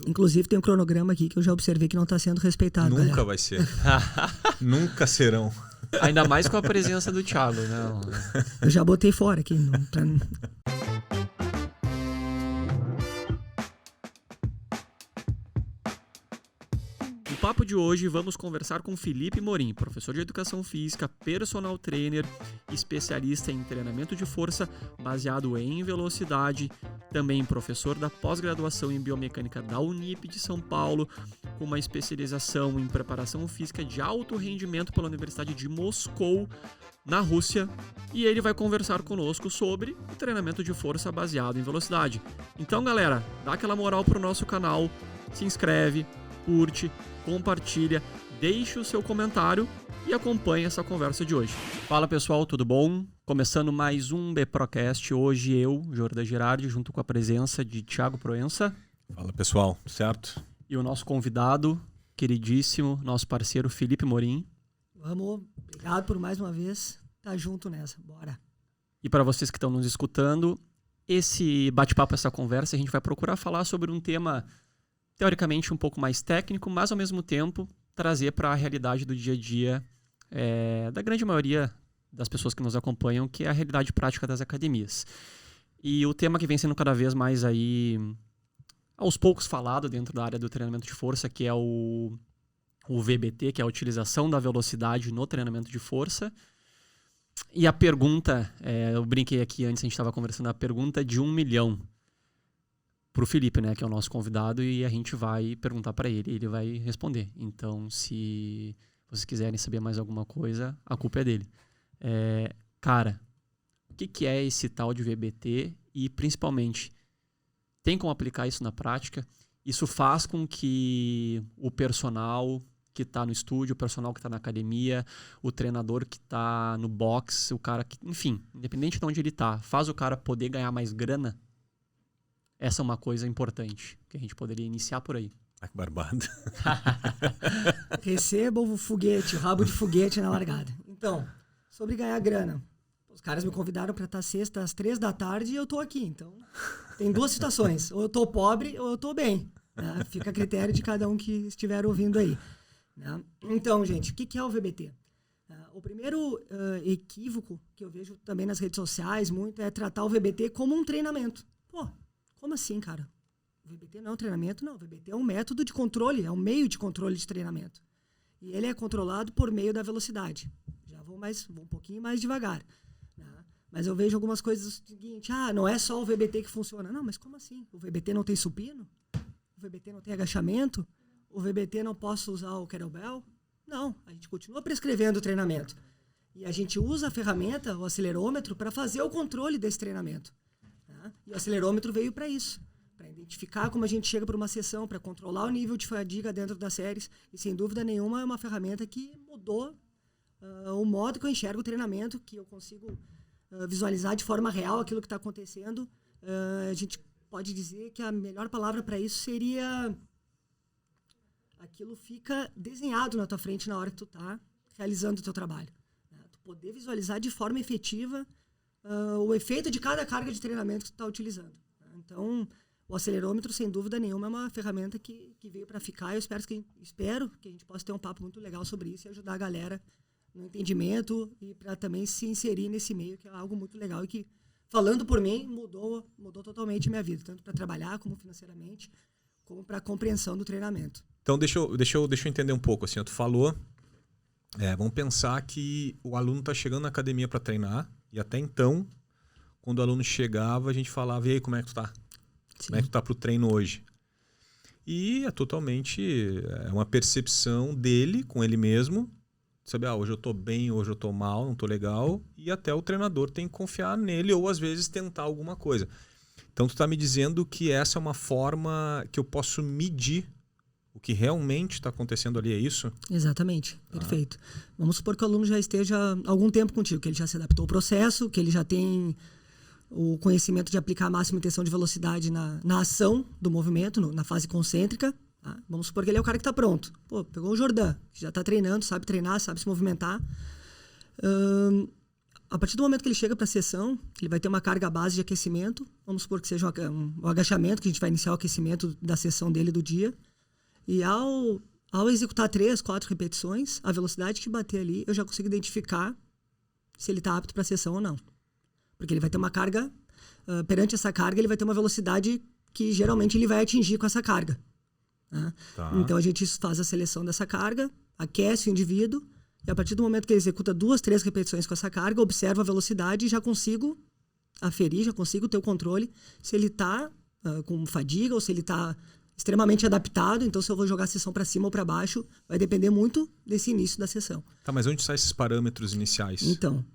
Inclusive tem um cronograma aqui que eu já observei que não está sendo respeitado. Nunca galera. vai ser. Nunca serão. Ainda mais com a presença do Thiago, né? Eu já botei fora aqui. No papo de hoje, vamos conversar com Felipe Morim, professor de Educação Física, personal trainer, especialista em treinamento de força baseado em velocidade, também professor da pós-graduação em Biomecânica da Unip de São Paulo, com uma especialização em preparação física de alto rendimento pela Universidade de Moscou, na Rússia, e ele vai conversar conosco sobre o treinamento de força baseado em velocidade. Então, galera, dá aquela moral pro nosso canal, se inscreve, curte, compartilha, deixe o seu comentário e acompanhe essa conversa de hoje. Fala pessoal, tudo bom? Começando mais um BPROcast, hoje eu, Jordan Girardi, junto com a presença de Thiago Proença. Fala pessoal, certo? E o nosso convidado, queridíssimo, nosso parceiro Felipe Morim. Vamos, obrigado por mais uma vez estar junto nessa, bora. E para vocês que estão nos escutando, esse bate-papo, essa conversa, a gente vai procurar falar sobre um tema teoricamente um pouco mais técnico, mas ao mesmo tempo trazer para a realidade do dia a dia da grande maioria das pessoas que nos acompanham, que é a realidade prática das academias. E o tema que vem sendo cada vez mais aí, aos poucos falado dentro da área do treinamento de força, que é o VBT, que é a utilização da velocidade no treinamento de força. E a pergunta, eu brinquei aqui antes, a gente estava conversando, a pergunta de 1 milhão. Para o Felipe, né, que é o nosso convidado, e a gente vai perguntar para ele e ele vai responder. Então, se vocês quiserem saber mais alguma coisa, a culpa é dele. Cara, o que é esse tal de VBT e, principalmente, tem como aplicar isso na prática? Isso faz com que o personal que está no estúdio, o personal que está na academia, o treinador que está no box, o cara que, enfim, independente de onde ele está, faz o cara poder ganhar mais grana? Essa é uma coisa importante, que a gente poderia iniciar por aí. Ah, que barbada. Receba o foguete, o rabo de foguete na largada. Então, sobre ganhar grana. Os caras me convidaram para estar sexta às 3 da tarde e eu tô aqui. Então, tem duas situações. Ou eu tô pobre ou eu tô bem. Né? Fica a critério de cada um que estiver ouvindo aí. Né? Então, gente, o que é o VBT? O primeiro equívoco que eu vejo também nas redes sociais muito é tratar o VBT como um treinamento. Pô, como assim, cara? O VBT não é um treinamento? Não, o VBT é um método de controle, é um meio de controle de treinamento. E ele é controlado por meio da velocidade. Já vou um pouquinho mais devagar. Né? Mas eu vejo algumas coisas do seguinte, não é só o VBT que funciona. Não, mas como assim? O VBT não tem supino? O VBT não tem agachamento? O VBT não posso usar o kettlebell? Não, a gente continua prescrevendo o treinamento. E a gente usa a ferramenta, o acelerômetro, para fazer o controle desse treinamento. E o acelerômetro veio para isso, para identificar como a gente chega para uma sessão, para controlar o nível de fadiga dentro das séries. E, sem dúvida nenhuma, é uma ferramenta que mudou o modo que eu enxergo o treinamento, que eu consigo visualizar de forma real aquilo que está acontecendo. A gente pode dizer que a melhor palavra para isso seria aquilo fica desenhado na tua frente na hora que tu está realizando o teu trabalho. Né? Tu poder visualizar de forma efetiva o efeito de cada carga de treinamento que tu está utilizando. Então, o acelerômetro, sem dúvida nenhuma, é uma ferramenta que veio para ficar. Eu espero que a gente possa ter um papo muito legal sobre isso e ajudar a galera no entendimento e para também se inserir nesse meio, que é algo muito legal e que, falando por mim, mudou totalmente a minha vida, tanto para trabalhar como financeiramente, como para a compreensão do treinamento. Então, deixa eu entender um pouco. Assim, tu falou, vamos pensar que o aluno está chegando na academia para treinar. E até então, quando o aluno chegava, a gente falava, e aí, como é que tu tá? Sim. Como é que tu tá pro treino hoje? E é totalmente uma percepção dele, com ele mesmo, sabe, hoje eu tô bem, hoje eu tô mal, não tô legal, e até o treinador tem que confiar nele ou às vezes tentar alguma coisa. Então tu tá me dizendo que essa é uma forma que eu posso medir o que realmente está acontecendo ali, é isso? Exatamente, perfeito. Vamos supor que o aluno já esteja há algum tempo contigo, que ele já se adaptou ao processo, que ele já tem o conhecimento de aplicar a máxima intenção de velocidade na ação do movimento, na fase concêntrica. Tá? Vamos supor que ele é o cara que está pronto. Pegou o Jordan, que já está treinando, sabe treinar, sabe se movimentar. a partir do momento que ele chega para a sessão, ele vai ter uma carga base de aquecimento. Vamos supor que seja um agachamento, que a gente vai iniciar o aquecimento da sessão dele do dia. E ao executar 3, 4 repetições, a velocidade que bater ali, eu já consigo identificar se ele está apto para a sessão ou não. Porque ele vai ter uma carga, perante essa carga, ele vai ter uma velocidade que geralmente ele vai atingir com essa carga. Né? Tá. Então a gente faz a seleção dessa carga, aquece o indivíduo, e a partir do momento que ele executa 2, 3 repetições com essa carga, observa a velocidade e já consigo aferir, já consigo ter o controle se ele está com fadiga ou se ele está extremamente adaptado. Então, se eu vou jogar a sessão para cima ou para baixo, vai depender muito desse início da sessão. Tá, mas onde saem esses parâmetros iniciais? Então,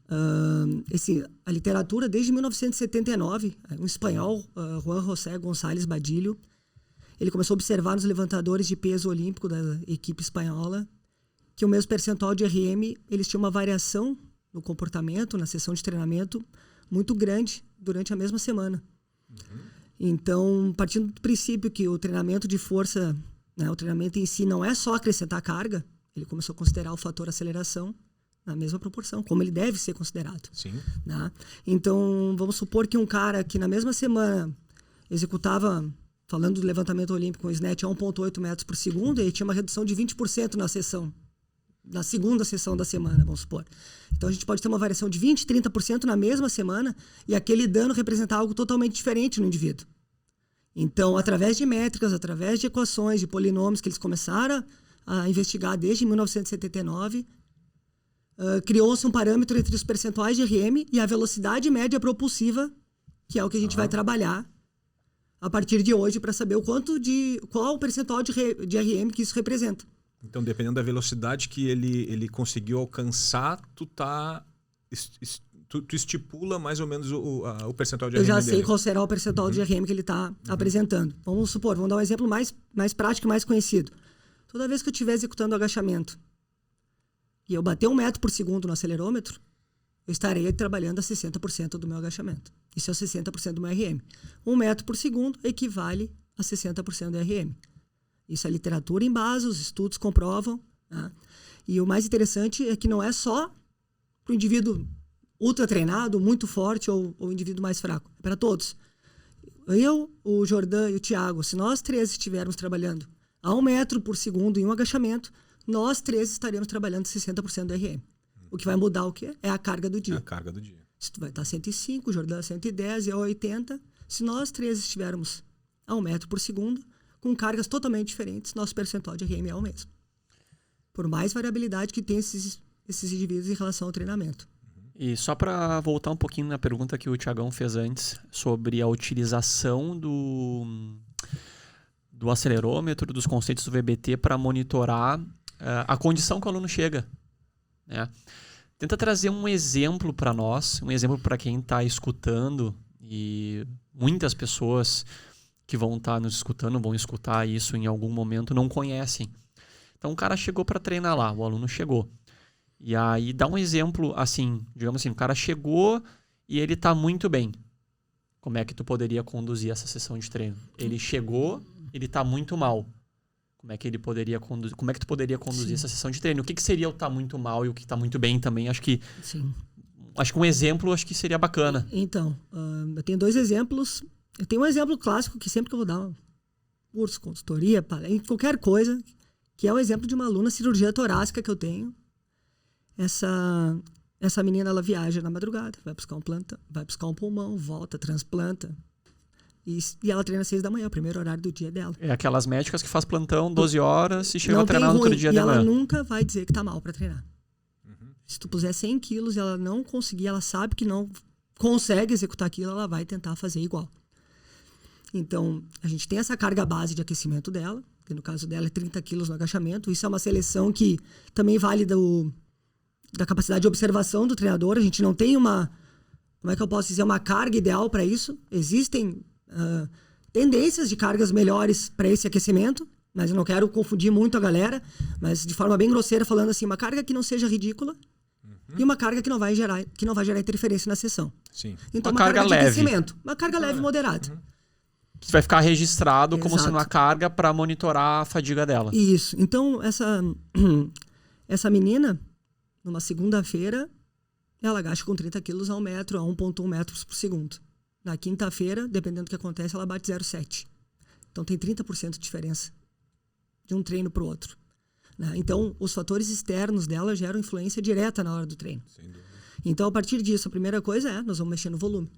a literatura, desde 1979, um espanhol, Juan José González Badillo, ele começou a observar nos levantadores de peso olímpico da equipe espanhola que o mesmo percentual de RM, eles tinham uma variação no comportamento, na sessão de treinamento, muito grande durante a mesma semana. Então, partindo do princípio que o treinamento de força, né, o treinamento em si não é só acrescentar carga, ele começou a considerar o fator aceleração na mesma proporção, como ele deve ser considerado. Sim. Né? Então, vamos supor que um cara que na mesma semana executava, falando do levantamento olímpico, com snatch a 1,8 metros por segundo, ele tinha uma redução de 20% na sessão, na segunda sessão da semana, vamos supor. Então, a gente pode ter uma variação de 20%, 30% na mesma semana e aquele dano representar algo totalmente diferente no indivíduo. Então, através de métricas, através de equações, de polinômios que eles começaram a investigar desde 1979, criou-se um parâmetro entre os percentuais de RM e a velocidade média propulsiva, que é o que a gente vai trabalhar a partir de hoje para saber qual o percentual de RM que isso representa. Então, dependendo da velocidade que ele conseguiu alcançar, tu estipula mais ou menos o percentual de RM dele. Eu já dele. sei qual será o percentual de RM que ele está apresentando. Vamos dar um exemplo mais prático e mais conhecido. Toda vez que eu estiver executando o agachamento e eu bater 1 metro por segundo no acelerômetro, eu estarei trabalhando a 60% do meu agachamento. Isso é 60% do meu RM. 1 metro por segundo equivale a 60% do RM. Isso é literatura em base, os estudos comprovam. Né? E o mais interessante é que não é só para o indivíduo ultra treinado, muito forte ou o indivíduo mais fraco. É para todos. Eu, o Jordan e o Thiago, se nós 3 estivermos trabalhando a 1 metro por segundo em um agachamento, nós 3 estaremos trabalhando 60% do RM. O que vai mudar o quê? É a carga do dia. É a carga do dia. Se tu vai estar 105, o Jordan 110 e eu 80. Se nós 3 estivermos a 1 metro por segundo, com cargas totalmente diferentes, nosso percentual de RM é o mesmo. Por mais variabilidade que tem esses indivíduos em relação ao treinamento. E só para voltar um pouquinho na pergunta que o Thiagão fez antes, sobre a utilização do acelerômetro, dos conceitos do VBT para monitorar a condição que o aluno chega. Né? Tenta trazer um exemplo para nós, um exemplo para quem está escutando, e muitas pessoas que vão estar nos escutando, vão escutar isso em algum momento, não conhecem. Então o cara chegou para treinar lá, o aluno chegou. E aí dá um exemplo assim, digamos assim, o cara chegou e ele está muito bem. Como é que tu poderia conduzir essa sessão de treino? Ele chegou, ele está muito mal. Como é que tu poderia conduzir Sim. essa sessão de treino? O que seria o tá muito mal e o que está muito bem também? Acho que Sim. um exemplo seria bacana. Então, eu tenho 2 exemplos. Eu tenho um exemplo clássico que sempre que eu vou dar um curso, consultoria, qualquer coisa, que é o exemplo de uma aluna cirurgia torácica que eu tenho. Essa menina, ela viaja na madrugada, vai buscar um plantão, vai buscar um pulmão, volta, transplanta. E ela treina às 6 da manhã, o primeiro horário do dia dela. É aquelas médicas que faz plantão 12 horas e chega Não a treinar no outro dia e de ela manhã. nunca vai dizer que tá mal para treinar. Se tu puser 100 quilos e ela não conseguir, ela sabe que não consegue executar aquilo, ela vai tentar fazer igual. Então, a gente tem essa carga base de aquecimento dela, que no caso dela é 30 quilos no agachamento. Isso é uma seleção que também vale da capacidade de observação do treinador. A gente não tem uma carga ideal para isso. Existem tendências de cargas melhores para esse aquecimento, mas eu não quero confundir muito a galera, mas de forma bem grosseira, falando assim, uma carga que não seja ridícula e uma carga que não vai gerar interferência na sessão. Sim. Então, Uma carga de leve. aquecimento. Uma carga leve moderada. Que vai ficar registrado como Exato. sendo uma carga para monitorar a fadiga dela. Isso. Então, essa menina, numa segunda-feira, ela agacha com 30 quilos a 1 metro, a 1,1 metros por segundo. Na quinta-feira, dependendo do que acontece, ela bate 0,7. Então tem 30% de diferença de um treino para o outro. Né? Então, os fatores externos dela geram influência direta na hora do treino. Sem dúvida. Então, a partir disso, a primeira coisa é, nós vamos mexer no volume.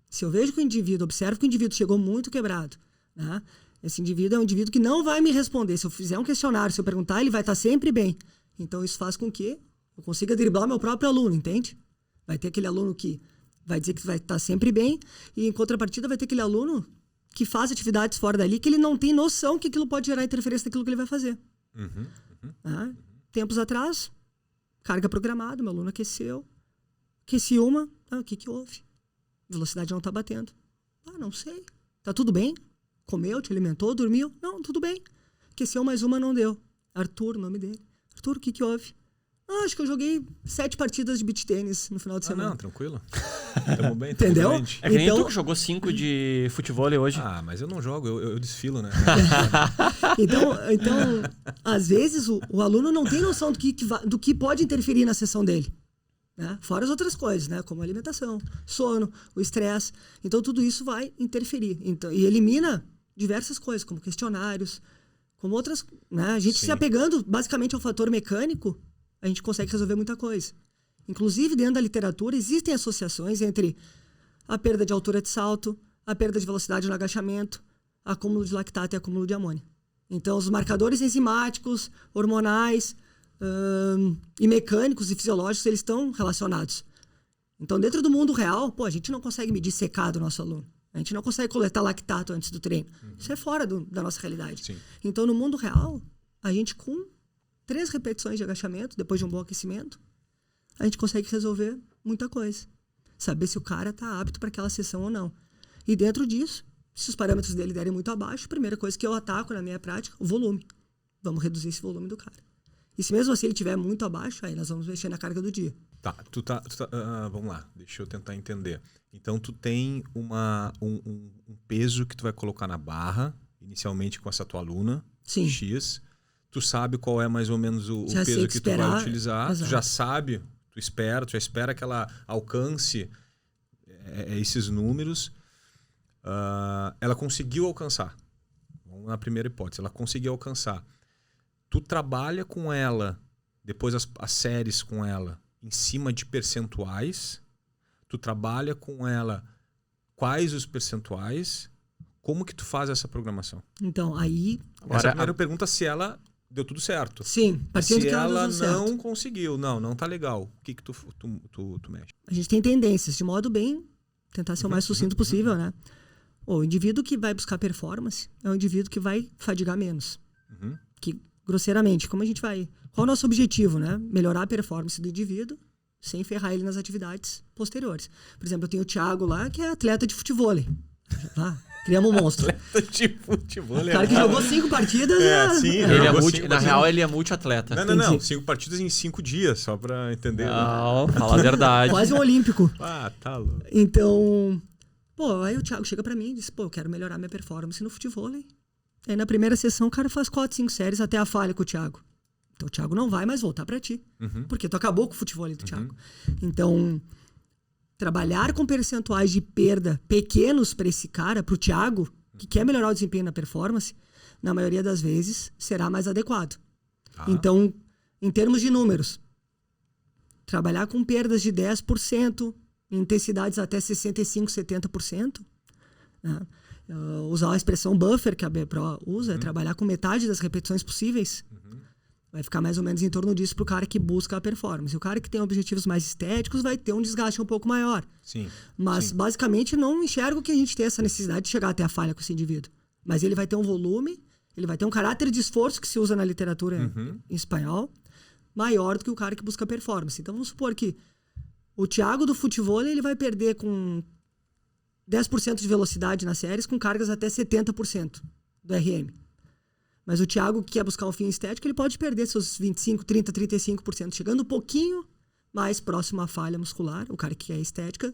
Se eu vejo que o indivíduo, observo que o indivíduo chegou muito quebrado, né? Esse indivíduo é um indivíduo que não vai me responder. Se eu fizer um questionário, se eu perguntar, ele vai estar sempre bem. Então, isso faz com que eu consiga driblar meu próprio aluno, entende? Vai ter aquele aluno que vai dizer que vai estar sempre bem, e em contrapartida vai ter aquele aluno que faz atividades fora dali que ele não tem noção que aquilo pode gerar interferência naquilo que ele vai fazer. Né? Tempos atrás, carga programada, meu aluno aqueceu. Aqueci uma, o que houve? Velocidade não está batendo. Não sei. Tá tudo bem? Comeu, te alimentou, dormiu? Não, tudo bem. Aqueceu mais uma, não deu. Arthur, o nome dele. Arthur, o que houve? Acho que eu joguei 7 partidas de beach tênis no final de semana. Não, tranquilo. Tamo bem, entendeu? Bem. É que nem tu que jogou 5 de futebol hoje. Mas eu não jogo, eu desfilo, né? Então, às vezes, o aluno não tem noção do que pode interferir na sessão dele. Né? Fora as outras coisas, né? Como a alimentação, sono, o estresse. Então, tudo isso vai interferir. Então, e elimina diversas coisas, como questionários, como outras... Né? A gente se apegando, basicamente, ao fator mecânico, a gente consegue resolver muita coisa. Inclusive, dentro da literatura, existem associações entre a perda de altura de salto, a perda de velocidade no agachamento, acúmulo de lactato e acúmulo de amônia. Então, os marcadores enzimáticos, hormonais e mecânicos e fisiológicos, eles estão relacionados. Então, dentro do mundo real, a gente não consegue medir secado do nosso aluno. A gente não consegue coletar lactato antes do treino. Isso é fora da nossa realidade. Sim. Então, no mundo real, a gente com 3 repetições de agachamento, depois de um bom aquecimento, a gente consegue resolver muita coisa. Saber se o cara está apto para aquela sessão ou não. E dentro disso, se os parâmetros dele derem muito abaixo, a primeira coisa que eu ataco na minha prática, o volume. Vamos reduzir esse volume do cara. E se mesmo assim ele estiver muito abaixo, aí nós vamos mexer na carga do dia. Tá, vamos lá, deixa eu tentar entender. Então tu tem um peso que tu vai colocar na barra, inicialmente com essa tua aluna, Sim. X. Tu sabe qual é mais ou menos o Já peso que tu vai utilizar. Exato. Tu já sabe, tu já espera que ela alcance esses números. Ela conseguiu alcançar. Vamos na primeira hipótese. Ela conseguiu alcançar. Tu trabalha com ela, depois as séries com ela, em cima de percentuais. Tu trabalha com ela quais os percentuais. Como que tu faz essa programação? Então, aí... Essa é a primeira pergunta, se ela deu tudo certo. Sim, partindo se que ela deu certo. não conseguiu, não tá legal, o que tu mexe? A gente tem tendências, de modo bem, tentar ser o mais sucinto possível, né? O indivíduo que vai buscar performance é um indivíduo que vai fadigar menos. Que, grosseiramente, como a gente vai... Qual é o nosso objetivo, né? Melhorar a performance do indivíduo sem ferrar ele nas atividades posteriores. Por exemplo, eu tenho o Thiago lá, que é atleta de futevôlei. Criamos um monstro. Atleta de futebol. O cara que jogou 5 partidas... Sim. Na real, ele é multiatleta. Não. 5 partidas em 5 dias, só pra entender. Não, fala a verdade. Quase um olímpico. Tá louco. Então, aí o Thiago chega pra mim e diz, eu quero melhorar minha performance no futevôlei. Aí na primeira sessão o cara faz 4, 5 séries até a falha com o Thiago. Então o Thiago não vai mais voltar pra ti. Porque tu acabou com o futevôlei do Thiago. Então, trabalhar com percentuais de perda pequenos para esse cara, para o Thiago, que quer melhorar o desempenho na performance, na maioria das vezes será mais adequado. Então, em termos de números, trabalhar com perdas de 10%, intensidades até 65%, 70%, né? Usar a expressão buffer que a BPRO usa, é trabalhar com metade das repetições possíveis. Vai ficar mais ou menos em torno disso para o cara que busca a performance. O cara que tem objetivos mais estéticos vai ter um desgaste um pouco maior. Sim. Mas, basicamente, não enxergo que a gente tem essa necessidade de chegar até a falha com esse indivíduo. Mas ele vai ter um volume, ele vai ter um caráter de esforço que se usa na literatura em espanhol, maior do que o cara que busca performance. Então, vamos supor que o Thiago do futevôlei, ele vai perder com 10% de velocidade nas séries, com cargas até 70% do RM. Mas o Thiago, que quer buscar um fim estético, ele pode perder seus 25%, 30%, 35%, chegando um pouquinho mais próximo à falha muscular, o cara que quer estética,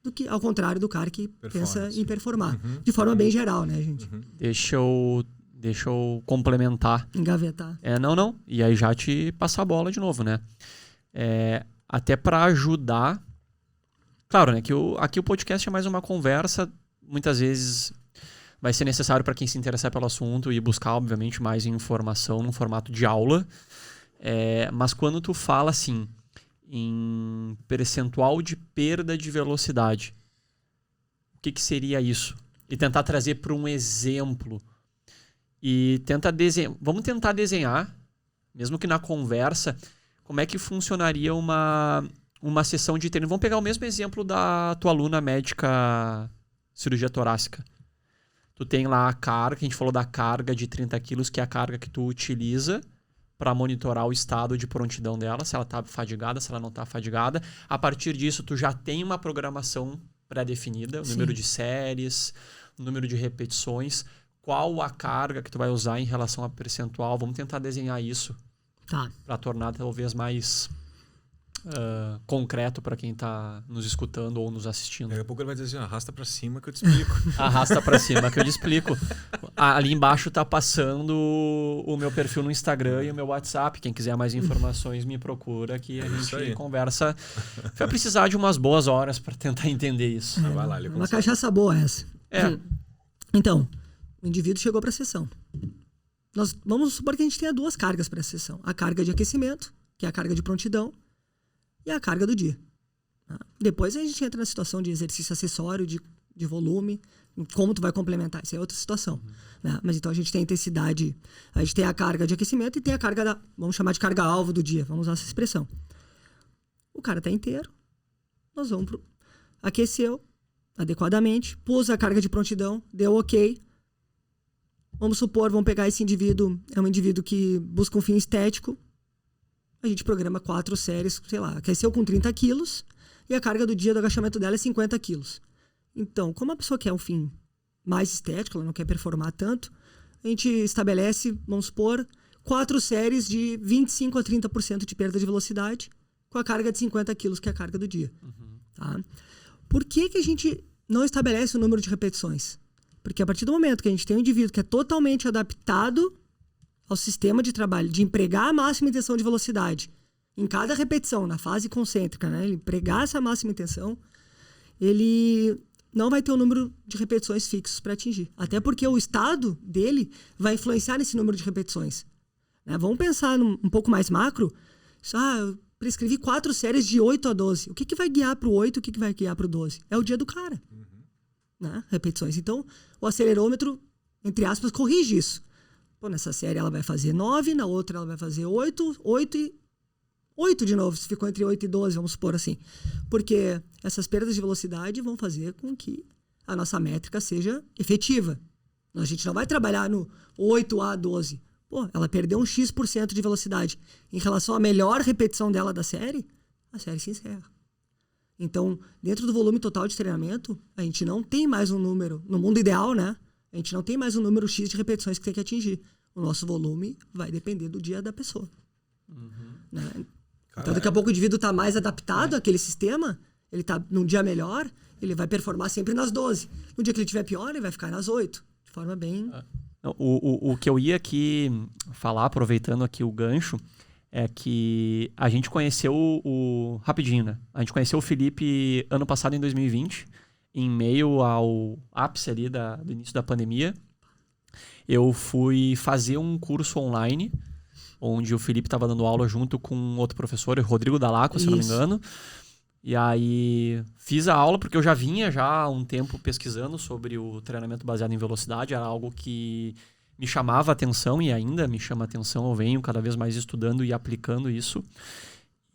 do que ao contrário do cara que pensa em performar. De forma bem geral, né, gente? Deixa eu complementar. Engavetar. Não. E aí já te passar a bola de novo, né? até para ajudar. Claro, né, que aqui o podcast é mais uma conversa, muitas vezes vai ser necessário para quem se interessar pelo assunto e buscar, obviamente, mais informação num formato de aula. Mas quando tu fala assim, em percentual de perda de velocidade, o que seria isso? E tentar trazer para um exemplo. E vamos tentar desenhar, mesmo que na conversa, como é que funcionaria uma sessão de treino. Vamos pegar o mesmo exemplo da tua aluna médica cirurgia torácica. Tu tem lá a carga, que a gente falou da carga de 30 quilos, que é a carga que tu utiliza para monitorar o estado de prontidão dela, se ela está fadigada, se ela não está fadigada. A partir disso, tu já tem uma programação pré-definida, o número de séries, o número de repetições, qual a carga que tu vai usar em relação a percentual. Vamos tentar desenhar isso para tornar talvez mais concreto para quem está nos escutando ou nos assistindo. Daqui a pouco ele vai dizer assim, arrasta para cima que eu te explico. Arrasta para cima que eu te explico. Ali embaixo tá passando o meu perfil no Instagram e o meu WhatsApp. Quem quiser mais informações me procura que a gente conversa. Vai precisar de umas boas horas para tentar entender isso. Vai lá, uma cachaça boa essa. Então, o indivíduo chegou para a sessão. Nós vamos supor que a gente tenha 2 cargas para a sessão. A carga de aquecimento, que é a carga de prontidão, e a carga do dia. Depois a gente entra na situação de exercício acessório, de volume, como tu vai complementar. Isso é outra situação. Mas então a gente tem a intensidade, a gente tem a carga de aquecimento e tem a carga vamos chamar de carga-alvo do dia, vamos usar essa expressão. O cara tá inteiro, nós vamos aqueceu adequadamente, pôs a carga de prontidão, deu ok. Vamos supor, vamos pegar esse indivíduo, é um indivíduo que busca um fim estético, a gente programa 4 séries, sei lá, aqueceu com 30 quilos e a carga do dia do agachamento dela é 50 quilos. Então, como a pessoa quer um fim mais estético, ela não quer performar tanto, a gente estabelece, vamos supor, 4 séries de 25 a 30% de perda de velocidade com a carga de 50 quilos, que é a carga do dia. Tá? Por que a gente não estabelece o número de repetições? Porque a partir do momento que a gente tem um indivíduo que é totalmente adaptado ao sistema de trabalho, de empregar a máxima intenção de velocidade em cada repetição, na fase concêntrica, né? Ele empregar essa máxima intenção, ele não vai ter um número de repetições fixos para atingir. Até porque o estado dele vai influenciar nesse número de repetições. Vamos pensar um pouco mais macro. Eu prescrevi 4 séries de 8 a 12. O que vai guiar para o 8 e o que vai guiar para o 12? É o dia do cara. Repetições. Então, o acelerômetro, entre aspas, corrige isso. Nessa série ela vai fazer 9, na outra ela vai fazer 8 e 8 de novo, se ficou entre 8 e 12, vamos supor assim. Porque essas perdas de velocidade vão fazer com que a nossa métrica seja efetiva. A gente não vai trabalhar no 8 a 12. Ela perdeu um X% de velocidade. Em relação à melhor repetição dela da série, a série se encerra. Então, dentro do volume total de treinamento, a gente não tem mais um número, no mundo ideal, né? A gente não tem mais um número X de repetições que tem que atingir. O nosso volume vai depender do dia da pessoa. Né? Então, daqui a pouco o indivíduo está mais adaptado àquele sistema, ele está num dia melhor, ele vai performar sempre nas 12. No dia que ele estiver pior, ele vai ficar nas 8. De forma bem... O que eu ia aqui falar, aproveitando aqui o gancho, é que a gente conheceu rapidinho, né? A gente conheceu o Felipe ano passado, em 2020, em meio ao ápice ali do início da pandemia. Eu fui fazer um curso online, onde o Felipe estava dando aula junto com outro professor, o Rodrigo Dalaco, se eu não me engano. E aí fiz a aula, porque eu já vinha há um tempo pesquisando sobre o treinamento baseado em velocidade. Era algo que me chamava a atenção e ainda me chama a atenção. Eu venho cada vez mais estudando e aplicando isso.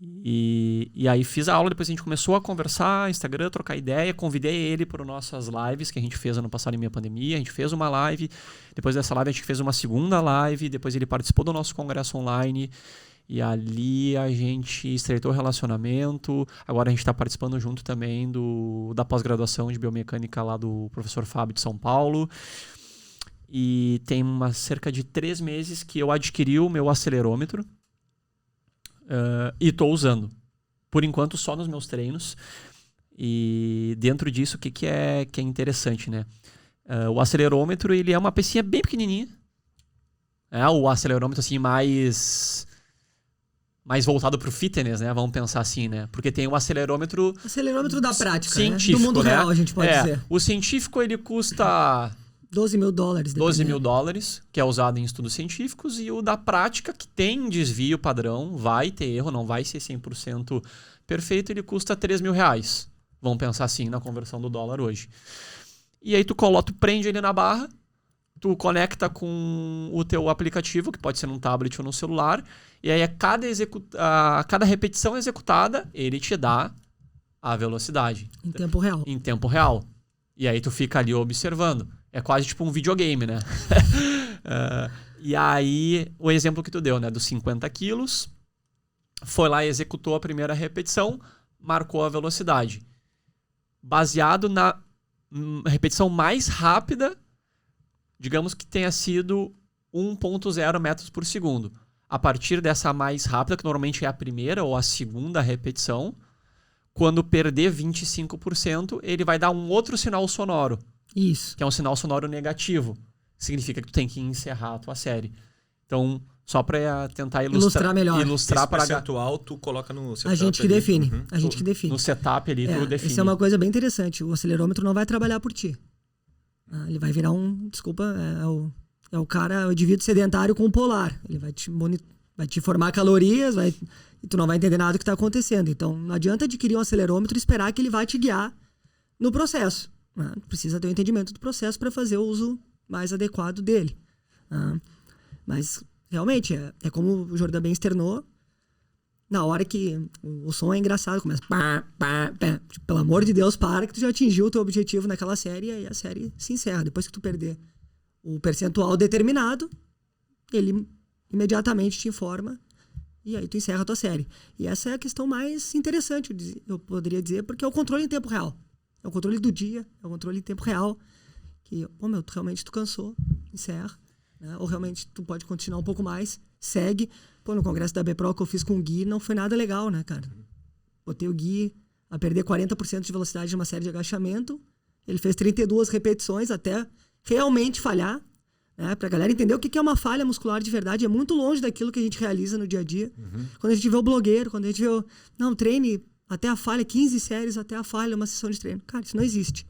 E aí fiz a aula, depois a gente começou a conversar, Instagram, trocar ideia, convidei ele para nossas lives que a gente fez ano passado em meio à pandemia. A gente fez uma live, depois dessa live a gente fez uma segunda live, depois ele participou do nosso congresso online e ali a gente estreitou o relacionamento. Agora a gente está participando junto também da pós-graduação de biomecânica lá do professor Fábio de São Paulo. E tem cerca de 3 meses que eu adquiri o meu acelerômetro. E estou usando, por enquanto, só nos meus treinos. E dentro disso, o que é interessante, né? O acelerômetro, ele é uma pecinha bem pequenininha. O acelerômetro assim mais mais voltado pro fitness, né? Vamos pensar assim, né? Porque tem o acelerômetro... Acelerômetro da prática, científico, né? Do mundo né? real, a gente pode dizer. O científico, ele custa... $12 mil. $12 mil, que é usado em estudos científicos, e o da prática, que tem desvio padrão, vai ter erro, não vai ser 100% perfeito, ele custa R$3 mil. Vamos pensar assim na conversão do dólar hoje. E aí tu prende ele na barra, tu conecta com o teu aplicativo, que pode ser num tablet ou no celular, e aí a cada repetição executada, ele te dá a velocidade. Em tempo real. Em tempo real. E aí tu fica ali observando. É quase tipo um videogame, né? E aí, o exemplo que tu deu, né? Dos 50 quilos, foi lá e executou a primeira repetição, marcou a velocidade. Baseado na repetição mais rápida, digamos que tenha sido 1.0 metros por segundo. A partir dessa mais rápida, que normalmente é a primeira ou a segunda repetição, quando perder 25%, ele vai dar um outro sinal sonoro. Isso. Que é um sinal sonoro negativo. Significa que tu tem que encerrar a tua série. Então, só para tentar ilustrar melhor. Esse percentual tu coloca no setup. A gente que define. A gente que define. No setup ali, tu define. Isso é uma coisa bem interessante. O acelerômetro não vai trabalhar por ti. Ele vai virar é o indivíduo sedentário com o polar. Ele vai te formar calorias, e tu não vai entender nada do que está acontecendo. Então, não adianta adquirir um acelerômetro e esperar que ele vai te guiar no processo. Precisa ter um entendimento do processo para fazer o uso mais adequado dele. Mas, realmente, é como o Jordan bem externou, na hora que o som é engraçado, começa... Tipo, pelo amor de Deus, para que tu já atingiu o teu objetivo naquela série, e aí a série se encerra. Depois que tu perder o percentual determinado, ele imediatamente te informa, e aí tu encerra a tua série. E essa é a questão mais interessante, eu poderia dizer, porque é o controle em tempo real. É o controle do dia, é o controle em tempo real. Que, realmente tu cansou, encerra. Né? Ou realmente tu pode continuar um pouco mais, segue. No congresso da BPRO que eu fiz com o Gui, não foi nada legal, né, cara? Botei o Gui a perder 40% de velocidade de uma série de agachamento. Ele fez 32 repetições até realmente falhar. Né? Pra galera entender o que é uma falha muscular de verdade. É muito longe daquilo que a gente realiza no dia a dia. Quando a gente vê o blogueiro, quando a gente vê treine até a falha, 15 séries até a falha, uma sessão de treino. Cara, isso não existe.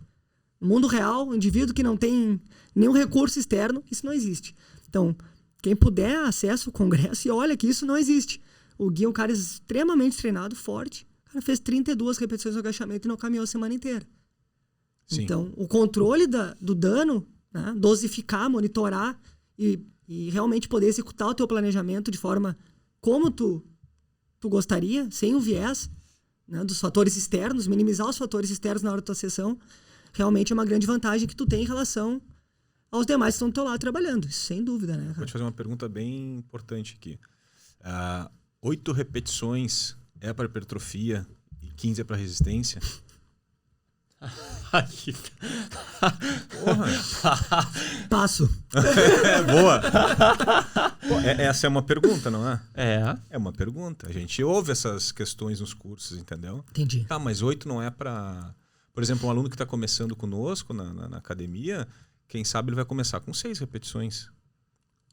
No mundo real, um indivíduo que não tem nenhum recurso externo, isso não existe. Então, quem puder, acessa o congresso e olha que isso não existe. O Gui é um cara extremamente treinado, forte. O cara fez 32 repetições no agachamento e não caminhou a semana inteira. Sim. Então, o controle do dano, né, dosificar, monitorar e realmente poder executar o teu planejamento de forma como tu gostaria, sem o viés, né, dos fatores externos, minimizar os fatores externos na hora da tua sessão, realmente é uma grande vantagem que tu tem em relação aos demais que estão do teu lado trabalhando. Isso, sem dúvida, né? Vou te fazer uma pergunta bem importante aqui. 8 repetições é para hipertrofia e 15 é para resistência? Porra. Passo. Boa. Pô, essa é uma pergunta, não é? É uma pergunta. A gente ouve essas questões nos cursos, entendeu? Entendi. Tá, mas 8 não é para... Por exemplo, um aluno que está começando conosco na academia, quem sabe ele vai começar com 6 repetições.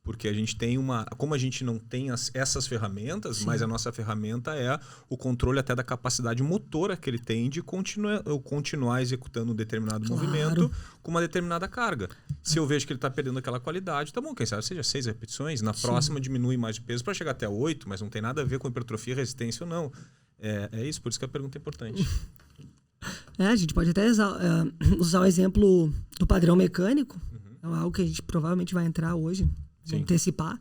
Porque a gente tem como a gente não tem essas ferramentas, sim, mas a nossa ferramenta é o controle até da capacidade motora que ele tem de continuar executando um determinado movimento com uma determinada carga. Se eu vejo que ele está perdendo aquela qualidade, tá bom, quem sabe seja 6 repetições, na próxima diminui mais de peso para chegar até 8, mas não tem nada a ver com hipertrofia, resistência ou não. É isso, por isso que a pergunta é importante. A gente pode até usar o exemplo do padrão mecânico, é algo que a gente provavelmente vai entrar hoje. Vamos antecipar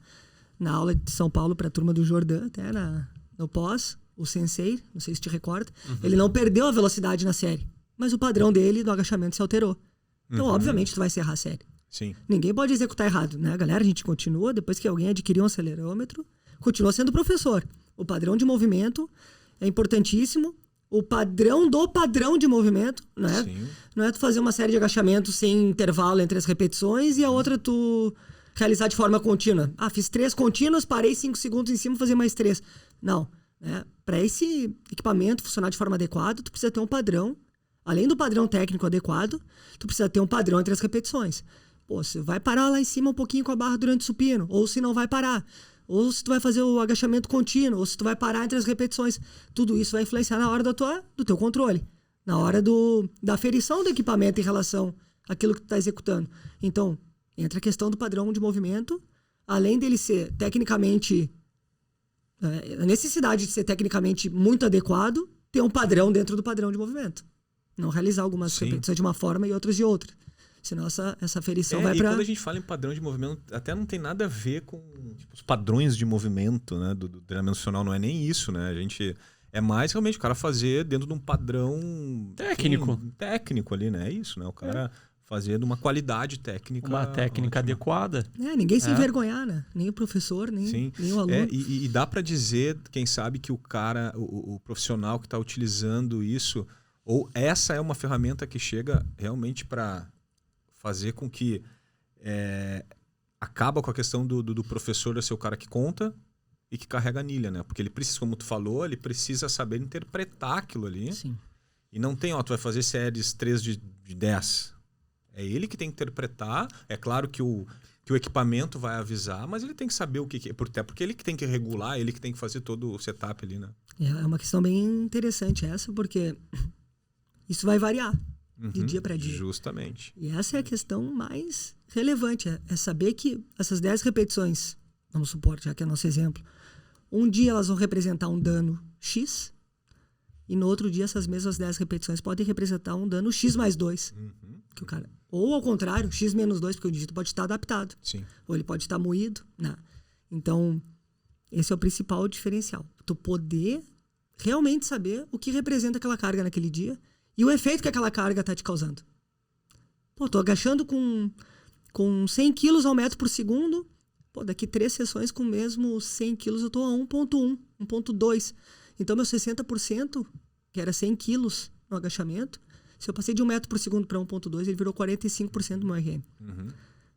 na aula de São Paulo para a turma do Jordan, até no pós, o sensei, não sei se te recorda, ele não perdeu a velocidade na série, mas o padrão dele do agachamento se alterou. Então, obviamente, tu vai encerrar a série. Sim. Ninguém pode executar errado, né? Galera, a gente continua, depois que alguém adquiriu um acelerômetro, continua sendo professor. O padrão de movimento é importantíssimo. O padrão do padrão de movimento, né? Sim. Não é tu fazer uma série de agachamentos sem intervalo entre as repetições e a outra tu realizar de forma contínua. Fiz 3 contínuas, parei 5 segundos em cima, fazer mais 3. Não. Né? Para esse equipamento funcionar de forma adequada, tu precisa ter um padrão. Além do padrão técnico adequado, tu precisa ter um padrão entre as repetições. Você vai parar lá em cima um pouquinho com a barra durante o supino, ou se não vai parar. ou se tu vai fazer o agachamento contínuo, ou se tu vai parar entre as repetições. Tudo isso vai influenciar na hora do teu controle, na hora da aferição do equipamento em relação àquilo que tu está executando. Então, entra a questão do padrão de movimento, além dele ser tecnicamente... a necessidade de ser tecnicamente muito adequado, ter um padrão dentro do padrão de movimento. Não realizar algumas repetições de uma forma e outras de outra. Senão essa aferição vai para... E quando a gente fala em padrão de movimento, até não tem nada a ver com os padrões de movimento, né, do treinamento funcional. Não é nem isso, né? A gente... É mais realmente o cara fazer dentro de um padrão... Técnico. Enfim, técnico ali, né? É isso, né? O cara fazer de uma qualidade técnica... Uma técnica adequada. Ninguém se envergonhar, né? Nem o professor, nem o aluno. E dá para dizer, quem sabe, que o cara, o profissional que está utilizando isso, ou essa é uma ferramenta que chega realmente para fazer com que acaba com a questão do professor ser o cara que conta e que carrega a anilha, né? Porque ele precisa, como tu falou, ele precisa saber interpretar aquilo ali. Sim. E não tem, tu vai fazer séries 3 de 10. É ele que tem que interpretar. É claro que o equipamento vai avisar, mas ele tem que saber o que é. Até porque ele que tem que regular, ele que tem que fazer todo o setup ali, né? É uma questão bem interessante essa, porque isso vai variar de dia para dia. Justamente. E essa é a questão mais relevante. É saber que essas 10 repetições, vamos supor, já que é nosso exemplo, um dia elas vão representar um dano X, e no outro dia essas mesmas 10 repetições podem representar um dano X mais 2. Que o cara, ou ao contrário, X menos 2, porque o dígito pode estar adaptado. Sim. Ou ele pode estar moído. Né? Então, esse é o principal diferencial. Tu poder realmente saber o que representa aquela carga naquele dia e o efeito que aquela carga está te causando. Pô, tô agachando com 100 quilos ao metro por segundo. Pô, daqui 3 sessões com o mesmo 100 quilos eu tô a 1.1, 1.2. Então, meu 60%, que era 100 quilos no agachamento, se eu passei de 1 metro por segundo para 1.2, ele virou 45% do meu RM.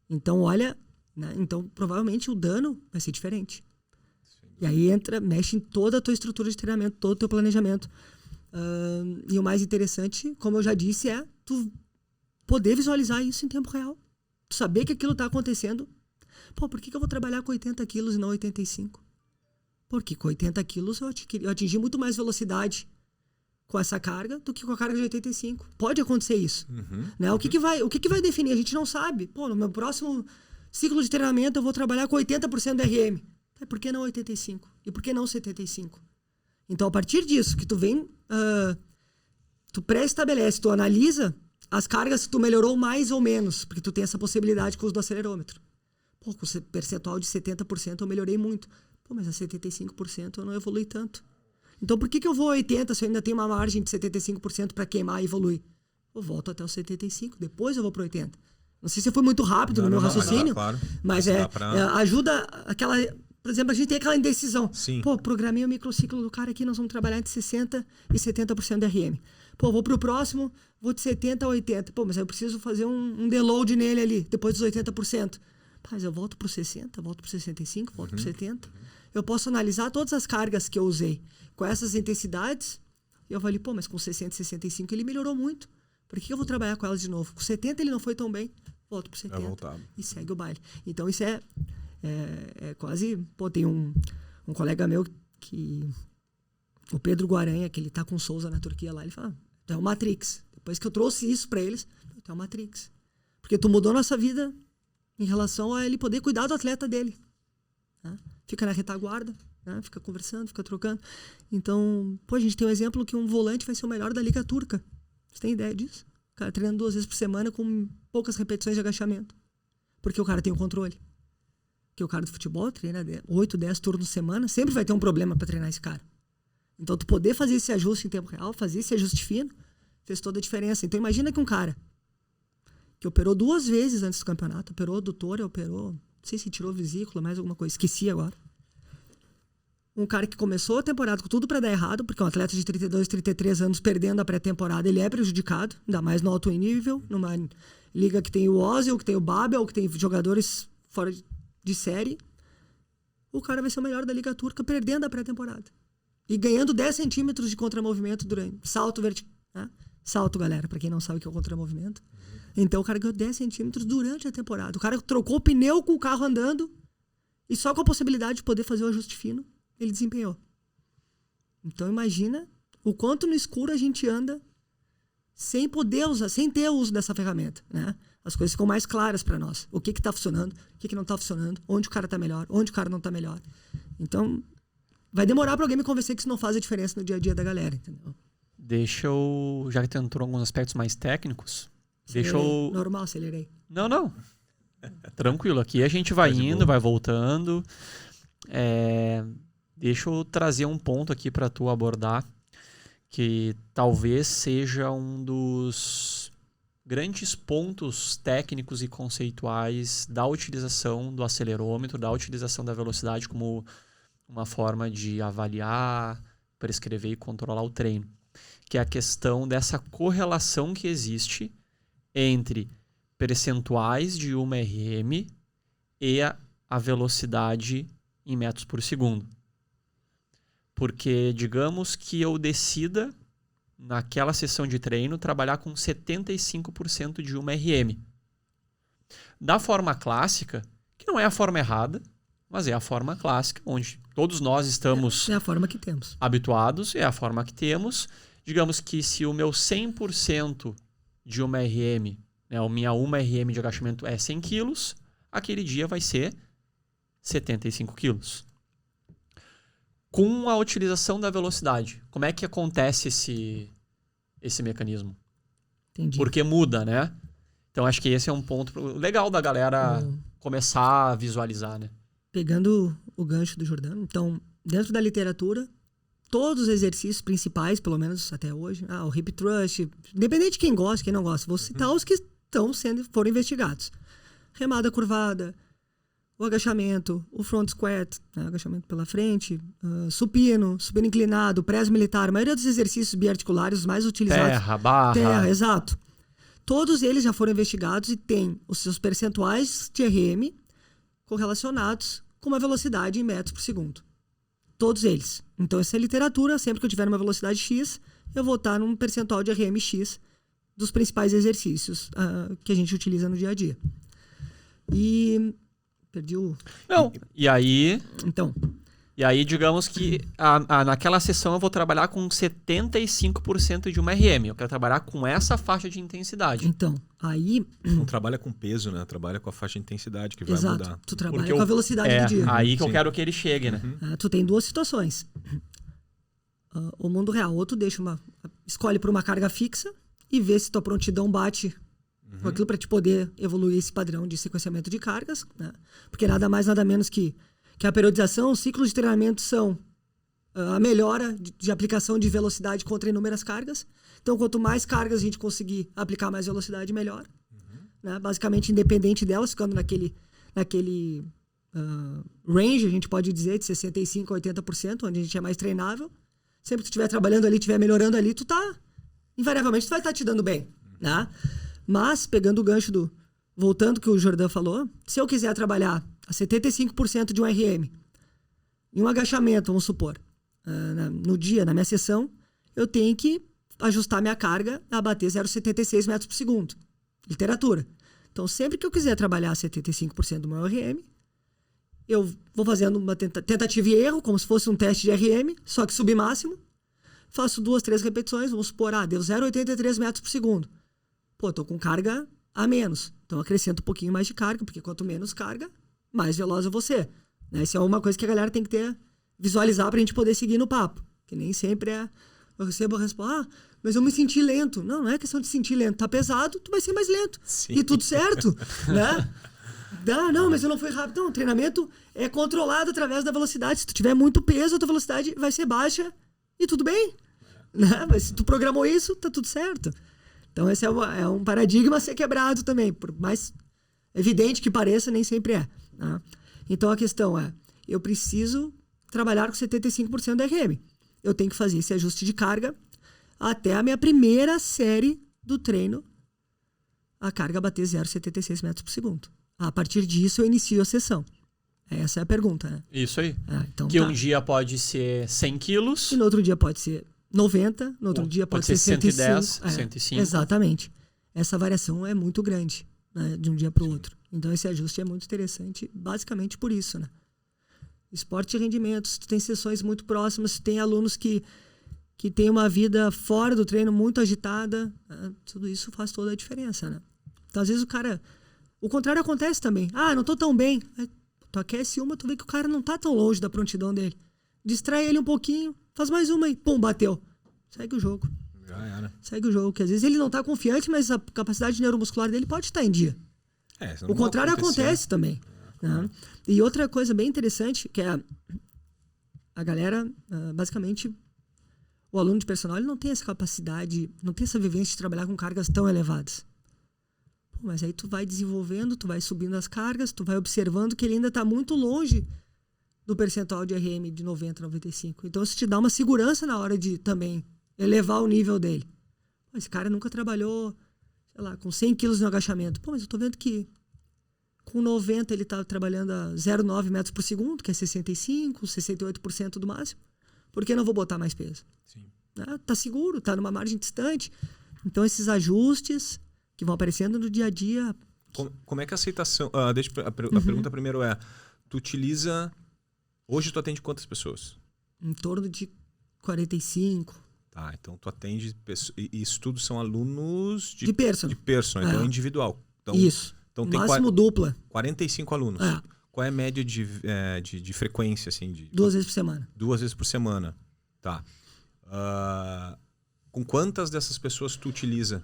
Então, olha, né? Então, provavelmente o dano vai ser diferente. E aí mexe em toda a tua estrutura de treinamento, todo o teu planejamento. E o mais interessante, como eu já disse, é tu poder visualizar isso em tempo real. Tu saber que aquilo está acontecendo. Pô, por que eu vou trabalhar com 80 quilos e não 85? Porque com 80 quilos eu atingi muito mais velocidade com essa carga do que com a carga de 85. Pode acontecer isso. Né? O que vai definir? A gente não sabe. Pô, no meu próximo ciclo de treinamento eu vou trabalhar com 80% do RM. Por que não 85? E por que não 75? Então, a partir disso, que tu vem... tu pré-estabelece, tu analisa as cargas que tu melhorou mais ou menos, porque tu tem essa possibilidade com o uso do acelerômetro. Pô, com o percentual de 70% eu melhorei muito. Pô, mas a 75% eu não evolui tanto. Então, por que eu vou a 80% se eu ainda tenho uma margem de 75% para queimar e evoluir? Eu volto até os 75%, depois eu vou para 80%. Não sei se foi muito rápido no meu raciocínio, claro. Mas ajuda aquela... Por exemplo, a gente tem aquela indecisão. Sim. Pô, programei o microciclo do cara aqui, nós vamos trabalhar entre 60% e 70% de RM. Pô, vou pro próximo, vou de 70% a 80%. Pô, mas eu preciso fazer um deload nele ali, depois dos 80%. Mas eu volto pro 60%, volto pro 65%, volto pro 70%. Eu posso analisar todas as cargas que eu usei com essas intensidades e eu falei, pô, mas com 60% e 65% ele melhorou muito. Por que eu vou trabalhar com elas de novo? Com 70% ele não foi tão bem, volto pro 70% e segue o baile. Então isso é quase... Pô, tem um colega meu que... O Pedro Guaranha, que ele tá com o Souza na Turquia lá, ele fala, tu é o Matrix. Depois que eu trouxe isso pra eles, tu é o Matrix. Porque tu mudou nossa vida em relação a ele poder cuidar do atleta dele. Né? Fica na retaguarda, né? Fica conversando, fica trocando. Então, pô, a gente tem um exemplo que um volante vai ser o melhor da Liga Turca. Você tem ideia disso? O cara treinando 2 vezes por semana com poucas repetições de agachamento. Porque o cara tem o controle. Porque o cara do futebol treina 8, 10 turnos por semana, sempre vai ter um problema para treinar esse cara. Então, tu poder fazer esse ajuste em tempo real, fazer esse ajuste fino, fez toda a diferença. Então, imagina que um cara que operou 2 vezes antes do campeonato, operou adutora, operou, não sei se tirou vesícula, mais alguma coisa, esqueci agora. Um cara que começou a temporada com tudo para dar errado, porque um atleta de 32, 33 anos perdendo a pré-temporada, ele é prejudicado, ainda mais no alto nível, numa liga que tem o Ozil, que tem o Babel, que tem jogadores fora de série. O cara vai ser o melhor da Liga Turca perdendo a pré-temporada. E ganhando 10 centímetros de contramovimento durante salto vertical. Né? Salto, galera, para quem não sabe o que é o contramovimento. Então o cara ganhou 10 centímetros durante a temporada. O cara trocou o pneu com o carro andando E só com a possibilidade de poder fazer o ajuste fino, ele desempenhou. Então imagina o quanto no escuro a gente anda sem poder usar, sem ter o uso dessa ferramenta, né? As coisas ficam mais claras para nós. O que está funcionando, o que não está funcionando, onde o cara está melhor, onde o cara não está melhor. Então, vai demorar para alguém me convencer que isso não faz a diferença no dia a dia da galera, entendeu? Deixa eu... Já que tu entrou em alguns aspectos mais técnicos, Normal, acelerei. Não. Tranquilo, aqui a gente vai indo, vai voltando. Deixa eu trazer um ponto aqui para tu abordar, que talvez seja um dos grandes pontos técnicos e conceituais da utilização do acelerômetro, da utilização da velocidade como uma forma de avaliar, prescrever e controlar o treino, que é a questão dessa correlação que existe entre percentuais de 1 RM e a velocidade em metros por segundo. Porque, digamos que eu decida, naquela sessão de treino, trabalhar com 75% de 1 RM. Da forma clássica, que não é a forma errada, mas é a forma clássica, onde todos nós estamos É a forma que temos. habituados, é a forma que temos. Digamos que se o meu 100% de 1 RM, né, a minha 1 RM de agachamento é 100 quilos, aquele dia vai ser 75 quilos. Com a utilização da velocidade, como é que acontece esse mecanismo? Entendi. Porque muda, né? Então acho que esse é um ponto legal da galera começar a visualizar, né? Pegando o gancho do Jordano, então, dentro da literatura, todos os exercícios principais, pelo menos até hoje, o hip thrust, independente de quem gosta, quem não gosta, vou citar os que foram investigados. Remada curvada, o agachamento, o front squat, né, agachamento pela frente, supino inclinado, press militar, a maioria dos exercícios biarticulares, os mais utilizados. Barra. Exato. Todos eles já foram investigados e têm os seus percentuais de RM correlacionados com uma velocidade em metros por segundo. Todos eles. Então, essa é a literatura. Sempre que eu tiver uma velocidade X, eu vou estar num percentual de RM X dos principais exercícios que a gente utiliza no dia a dia. E... Perdi o... Não. E aí, digamos que naquela sessão eu vou trabalhar com 75% de 1 RM. Eu quero trabalhar com essa faixa de intensidade. Então, aí... Não trabalha com peso, né? Trabalha com a faixa de intensidade que vai mudar. Tu trabalha com a velocidade do dia. Aí que eu quero que ele chegue, né? Tu tem duas situações. O mundo real. Ou tu escolhe por uma carga fixa e vê se tua prontidão bate com aquilo para te poder evoluir esse padrão de sequenciamento de cargas, né? Porque nada mais, nada menos que a periodização, os ciclos de treinamento são a melhora de aplicação de velocidade contra inúmeras cargas. Então, quanto mais cargas a gente conseguir aplicar mais velocidade, melhor. Né? Basicamente, independente delas, ficando naquele range, a gente pode dizer, de 65% a 80%, onde a gente é mais treinável. Sempre que tu estiver trabalhando ali, estiver melhorando ali, invariavelmente, tu vai estar te dando bem, né? Mas, pegando o gancho voltando ao que o Jordan falou, se eu quiser trabalhar a 75% de 1 RM, em um agachamento, vamos supor, no dia, na minha sessão, eu tenho que ajustar minha carga a bater 0,76 metros por segundo. Literatura. Então, sempre que eu quiser trabalhar a 75% do meu RM, eu vou fazendo uma tentativa e erro, como se fosse um teste de RM, só que submáximo. Faço 2, 3 repetições, vamos supor, deu 0,83 metros por segundo. Pô, tô com carga a menos. Então, acrescento um pouquinho mais de carga, porque quanto menos carga, mais veloz eu vou ser. Né? Isso é uma coisa que a galera tem que visualizar pra gente poder seguir no papo. Que nem sempre eu recebo a resposta, mas eu me senti lento. Não é questão de sentir lento. Tá pesado, tu vai ser mais lento. Sim. E tudo certo, né? Não, mas eu não fui rápido. Não, o treinamento é controlado através da velocidade. Se tu tiver muito peso, a tua velocidade vai ser baixa e tudo bem. Né? Mas se tu programou isso, tá tudo certo. Então, esse é um paradigma a ser quebrado também. Por mais evidente que pareça, nem sempre é. Né? Então, a questão é, eu preciso trabalhar com 75% da RM. Eu tenho que fazer esse ajuste de carga até a minha primeira série do treino, a carga bater 0,76 metros por segundo. A partir disso, eu inicio a sessão. Essa é a pergunta, né? Isso aí. Então, um dia pode ser 100 quilos. E no outro dia pode ser 90, no outro dia pode ser 110, 105. 105. Exatamente. Essa variação é muito grande, né, de um dia para o outro. Então, esse ajuste é muito interessante, basicamente por isso, né? esporte de rendimento, se tu tem sessões muito próximas, se tem alunos que têm uma vida fora do treino muito agitada, né? Tudo isso faz toda a diferença, né? Então, às vezes o contrário acontece também. Ah, não tô tão bem. Aí, tu aquece uma, tu vê que o cara não tá tão longe da prontidão dele. Distrai ele um pouquinho, faz mais uma aí, pum, bateu. Segue o jogo. Já era. Segue o jogo, que às vezes ele não tá confiante, mas a capacidade neuromuscular dele pode estar em dia. O contrário acontece também. Né? E outra coisa bem interessante, que é a galera, basicamente, o aluno de personal, ele não tem essa capacidade, não tem essa vivência de trabalhar com cargas tão elevadas. Pô, mas aí tu vai desenvolvendo, tu vai subindo as cargas, tu vai observando que ele ainda está muito longe do percentual de RM de 90, 95. Então isso te dá uma segurança na hora de também elevar o nível dele. Pô, esse cara nunca trabalhou, sei lá, com 100 quilos no agachamento. Pô, mas eu tô vendo que com 90 ele está trabalhando a 0,9 metros por segundo, que é 65, 68% do máximo. Por que não vou botar mais peso? Sim. Tá seguro, tá numa margem distante. Então esses ajustes que vão aparecendo no dia a dia. Como é que a aceitação... a pergunta primeiro é, tu utiliza... Hoje tu atende quantas pessoas? Em torno de 45. Tá, então tu atende... E isso tudo são alunos de personal. De personal, então é individual. Então, isso. Então tem máximo dupla. 45 alunos. Qual é a média de frequência? Assim, 2 vezes por semana. 2 vezes por semana. Tá. Com quantas dessas pessoas tu utiliza?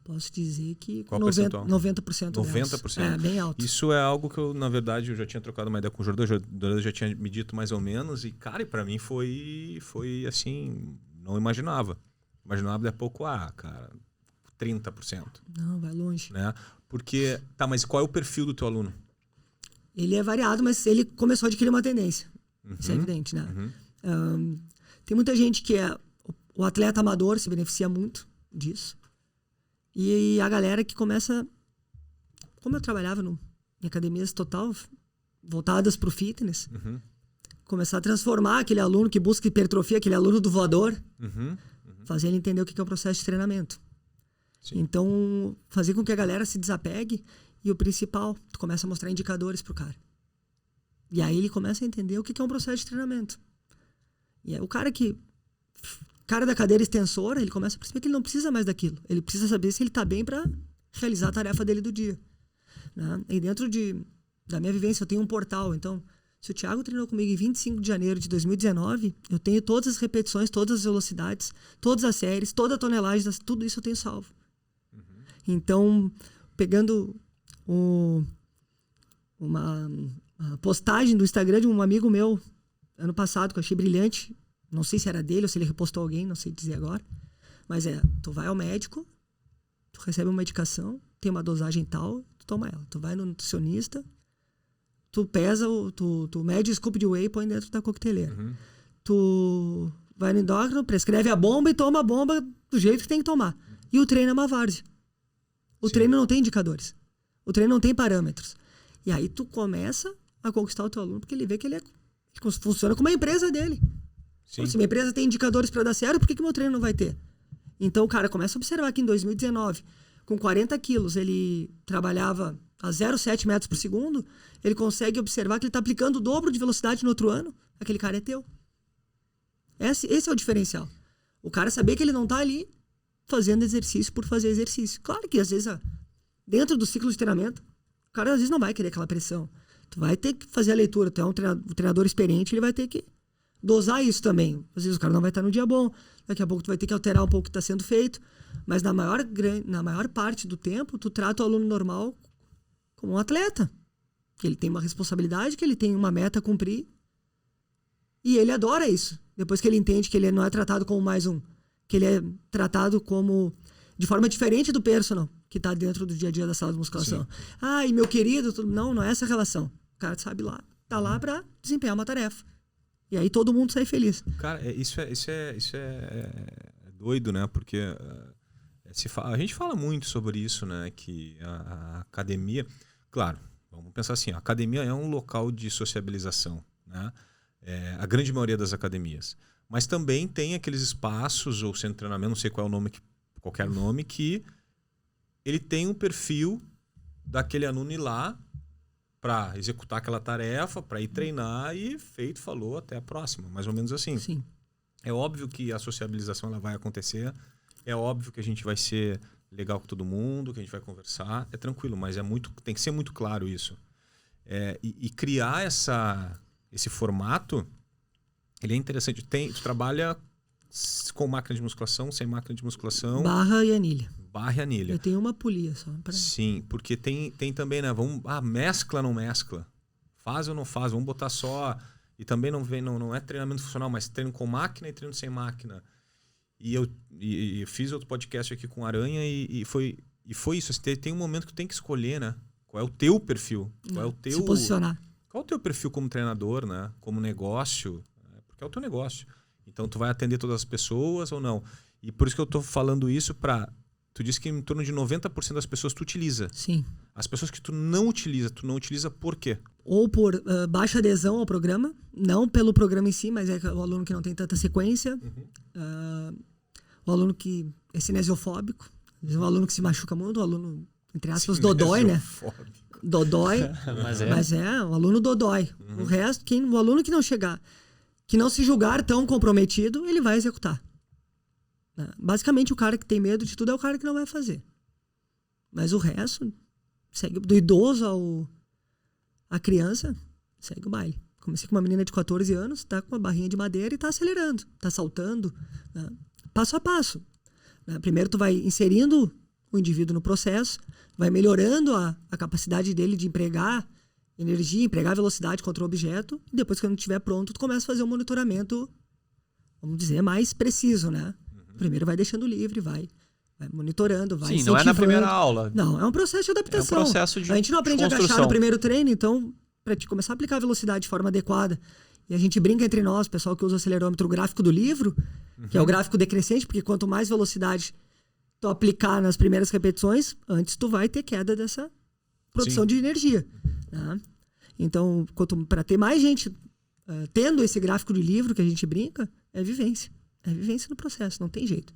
Posso dizer que qual 90%. 90%. 90%. É, bem alto. Isso é algo que eu, na verdade, eu já tinha trocado uma ideia com o Jordão. O Jordão já tinha me dito mais ou menos. E, cara, pra mim foi assim... Não imaginava. Imaginava daqui a pouco, cara, 30%. Não, vai longe. Né? Porque, tá, mas qual é o perfil do teu aluno? Ele é variado, mas ele começou a adquirir uma tendência. Isso é evidente, né? Tem muita gente que é... O atleta amador se beneficia muito disso. E a galera que começa... Como eu trabalhava em academias total voltadas para o fitness, começar a transformar aquele aluno que busca hipertrofia, aquele aluno do voador, fazer ele entender o que é o processo de treinamento. Sim. Então, fazer com que a galera se desapegue e o principal, tu começa a mostrar indicadores pro cara. E aí ele começa a entender o que é um processo de treinamento. E aí o cara da cadeira extensora, ele começa a perceber que ele não precisa mais daquilo. Ele precisa saber se ele tá bem para realizar a tarefa dele do dia. Né? E dentro da minha vivência, eu tenho um portal. Então, se o Thiago treinou comigo em 25 de janeiro de 2019, eu tenho todas as repetições, todas as velocidades, todas as séries, toda a tonelagem, tudo isso eu tenho salvo. Então, pegando uma postagem do Instagram de um amigo meu, ano passado, que eu achei brilhante, não sei se era dele ou se ele repostou alguém, não sei dizer agora, mas tu vai ao médico, tu recebe uma medicação, tem uma dosagem tal, tu toma ela. Tu vai no nutricionista, tu pesa, tu mede o scoop de whey e põe dentro da coqueteleira. Tu vai no endócrino, prescreve a bomba e toma a bomba do jeito que tem que tomar. E o treino é uma várzea. O treino não tem indicadores. O treino não tem parâmetros. E aí tu começa a conquistar o teu aluno, porque ele vê que ele funciona como a empresa dele. Pô, se minha empresa tem indicadores para dar certo, por que meu treino não vai ter? Então o cara começa a observar que em 2019, com 40 quilos, ele trabalhava a 0,7 metros por segundo, ele consegue observar que ele está aplicando o dobro de velocidade no outro ano, aquele cara é teu. Esse é o diferencial. O cara saber que ele não está ali fazendo exercício por fazer exercício. Claro que às vezes, dentro do ciclo de treinamento, o cara às vezes não vai querer aquela pressão. Tu vai ter que fazer a leitura, tu é um treinador experiente, ele vai ter que dosar isso também. Às vezes o cara não vai estar no dia bom, daqui a pouco tu vai ter que alterar um pouco o que está sendo feito, mas na maior parte do tempo, tu trata o aluno normal como um atleta. Que ele tem uma responsabilidade, que ele tem uma meta a cumprir, e ele adora isso. Depois que ele entende que ele não é tratado como mais um, que ele é tratado como de forma diferente do personal, que está dentro do dia a dia da sala de musculação. E meu querido, não é essa relação. O cara sabe lá, tá lá para desempenhar uma tarefa. E aí todo mundo sai feliz. Cara, isso é doido, né? Porque a gente fala muito sobre isso, né? Que a academia... Claro, vamos pensar assim, a academia é um local de sociabilização, né? A grande maioria das academias. Mas também tem aqueles espaços, ou centro de treinamento, não sei qual é o nome, qualquer nome, que ele tem um perfil daquele aluno ir lá para executar aquela tarefa, para ir treinar e feito, falou, até a próxima. Mais ou menos assim. Sim. É óbvio que a sociabilização ela vai acontecer, é óbvio que a gente vai ser legal com todo mundo, que a gente vai conversar, é tranquilo, mas tem que ser muito claro isso. E criar esse formato, ele é interessante. Tu trabalha com máquina de musculação, sem máquina de musculação. Barra e anilha. Barra e anilha. Eu tenho uma polia só. Sim, porque tem também, né? Mescla, não mescla. Faz ou não faz, vamos botar só... E também não é treinamento funcional, mas treino com máquina e treino sem máquina. E eu fiz outro podcast aqui com Aranha e foi isso. Assim, tem um momento que tu tem que escolher, né? Qual é o teu perfil? Qual é o teu... Se posicionar. Qual é o teu perfil como treinador, né? Como negócio? Porque é o teu negócio. Então, tu vai atender todas as pessoas ou não? E por isso que eu tô falando isso para... Tu disse que em torno de 90% das pessoas tu utiliza. Sim. As pessoas que tu não utiliza por quê? Ou por baixa adesão ao programa, não pelo programa em si, mas é o aluno que não tem tanta sequência, o aluno que é cinesiofóbico, o aluno que se machuca muito, o aluno, entre aspas, dodói, né? Dodói, mas é o aluno dodói. O resto, o aluno que não chegar, que não se julgar tão comprometido, ele vai executar. Basicamente, o cara que tem medo de tudo é o cara que não vai fazer. Mas o resto, segue do idoso a criança, segue o baile. Comecei com uma menina de 14 anos, tá com uma barrinha de madeira e tá acelerando, tá saltando, né? Passo a passo. Né? Primeiro tu vai inserindo o indivíduo no processo, vai melhorando a capacidade dele de empregar energia, empregar velocidade contra o objeto, e depois que ele estiver pronto, tu começa a fazer um monitoramento, vamos dizer, mais preciso, né? Primeiro vai deixando livre, vai monitorando, vai incentivando. Sim, não é na primeira aula. Não, é um processo de adaptação. É um processo de a gente não aprende a agachar no primeiro treino, então, para te começar a aplicar a velocidade de forma adequada, e a gente brinca entre nós, o pessoal que usa o acelerômetro, o gráfico do livro, que é o gráfico decrescente, porque quanto mais velocidade tu aplicar nas primeiras repetições, antes tu vai ter queda dessa produção de energia. Né? Então, para ter mais gente tendo esse gráfico de livro que a gente brinca, é vivência. É vivência no processo, não tem jeito.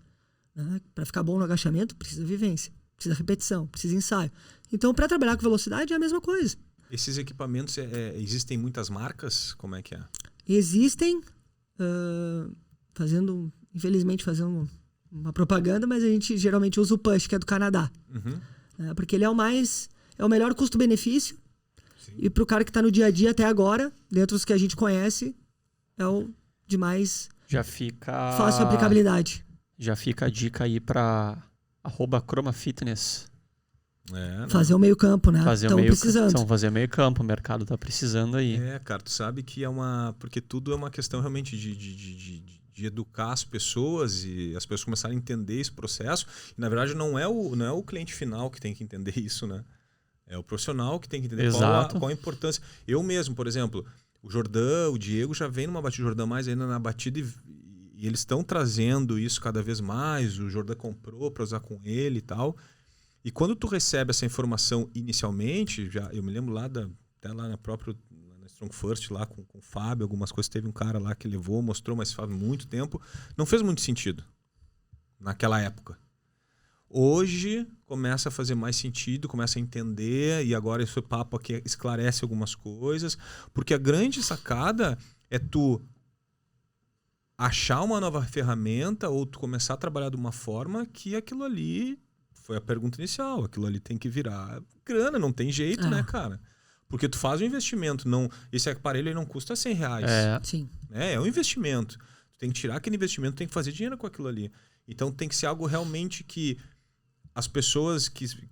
Né? Para ficar bom no agachamento, precisa vivência, precisa repetição, precisa ensaio. Então, para trabalhar com velocidade, é a mesma coisa. Esses equipamentos, existem muitas marcas? Como é que é? Existem, infelizmente fazendo uma propaganda, mas a gente geralmente usa o Push, que é do Canadá. Porque ele é o melhor custo-benefício. Sim. E para o cara que está no dia a dia até agora, dentro dos que a gente conhece, é o de mais... Já fica... fácil aplicabilidade. Já fica a dica aí para @ChromaFitness. Fazer o meio campo, né? Estão precisando. Estão fazendo meio campo, o mercado tá precisando aí. Cara, tu sabe que porque tudo é uma questão realmente de educar as pessoas e as pessoas começarem a entender esse processo. E, na verdade, não é o cliente final que tem que entender isso, né? É o profissional que tem que entender qual a importância. Eu mesmo, por exemplo, o Jordan, o Diego já vem numa batida, o Jordan mais ainda na batida e eles estão trazendo isso cada vez mais. O Jordan comprou para usar com ele e tal. E quando tu recebe essa informação inicialmente, eu me lembro até lá na Strong First, lá com o Fábio, algumas coisas, teve um cara lá que levou, mostrou, mas faz muito tempo. Não fez muito sentido naquela época. Hoje começa a fazer mais sentido, começa a entender, e agora esse papo aqui esclarece algumas coisas, porque a grande sacada é tu achar uma nova ferramenta ou tu começar a trabalhar de uma forma que aquilo ali, foi a pergunta inicial, aquilo ali tem que virar grana, não tem jeito, né, cara? Porque tu faz um investimento, esse aparelho aí não custa R$100. Sim. É um investimento. Tu tem que tirar aquele investimento, tem que fazer dinheiro com aquilo ali. Então tem que ser algo realmente que as pessoas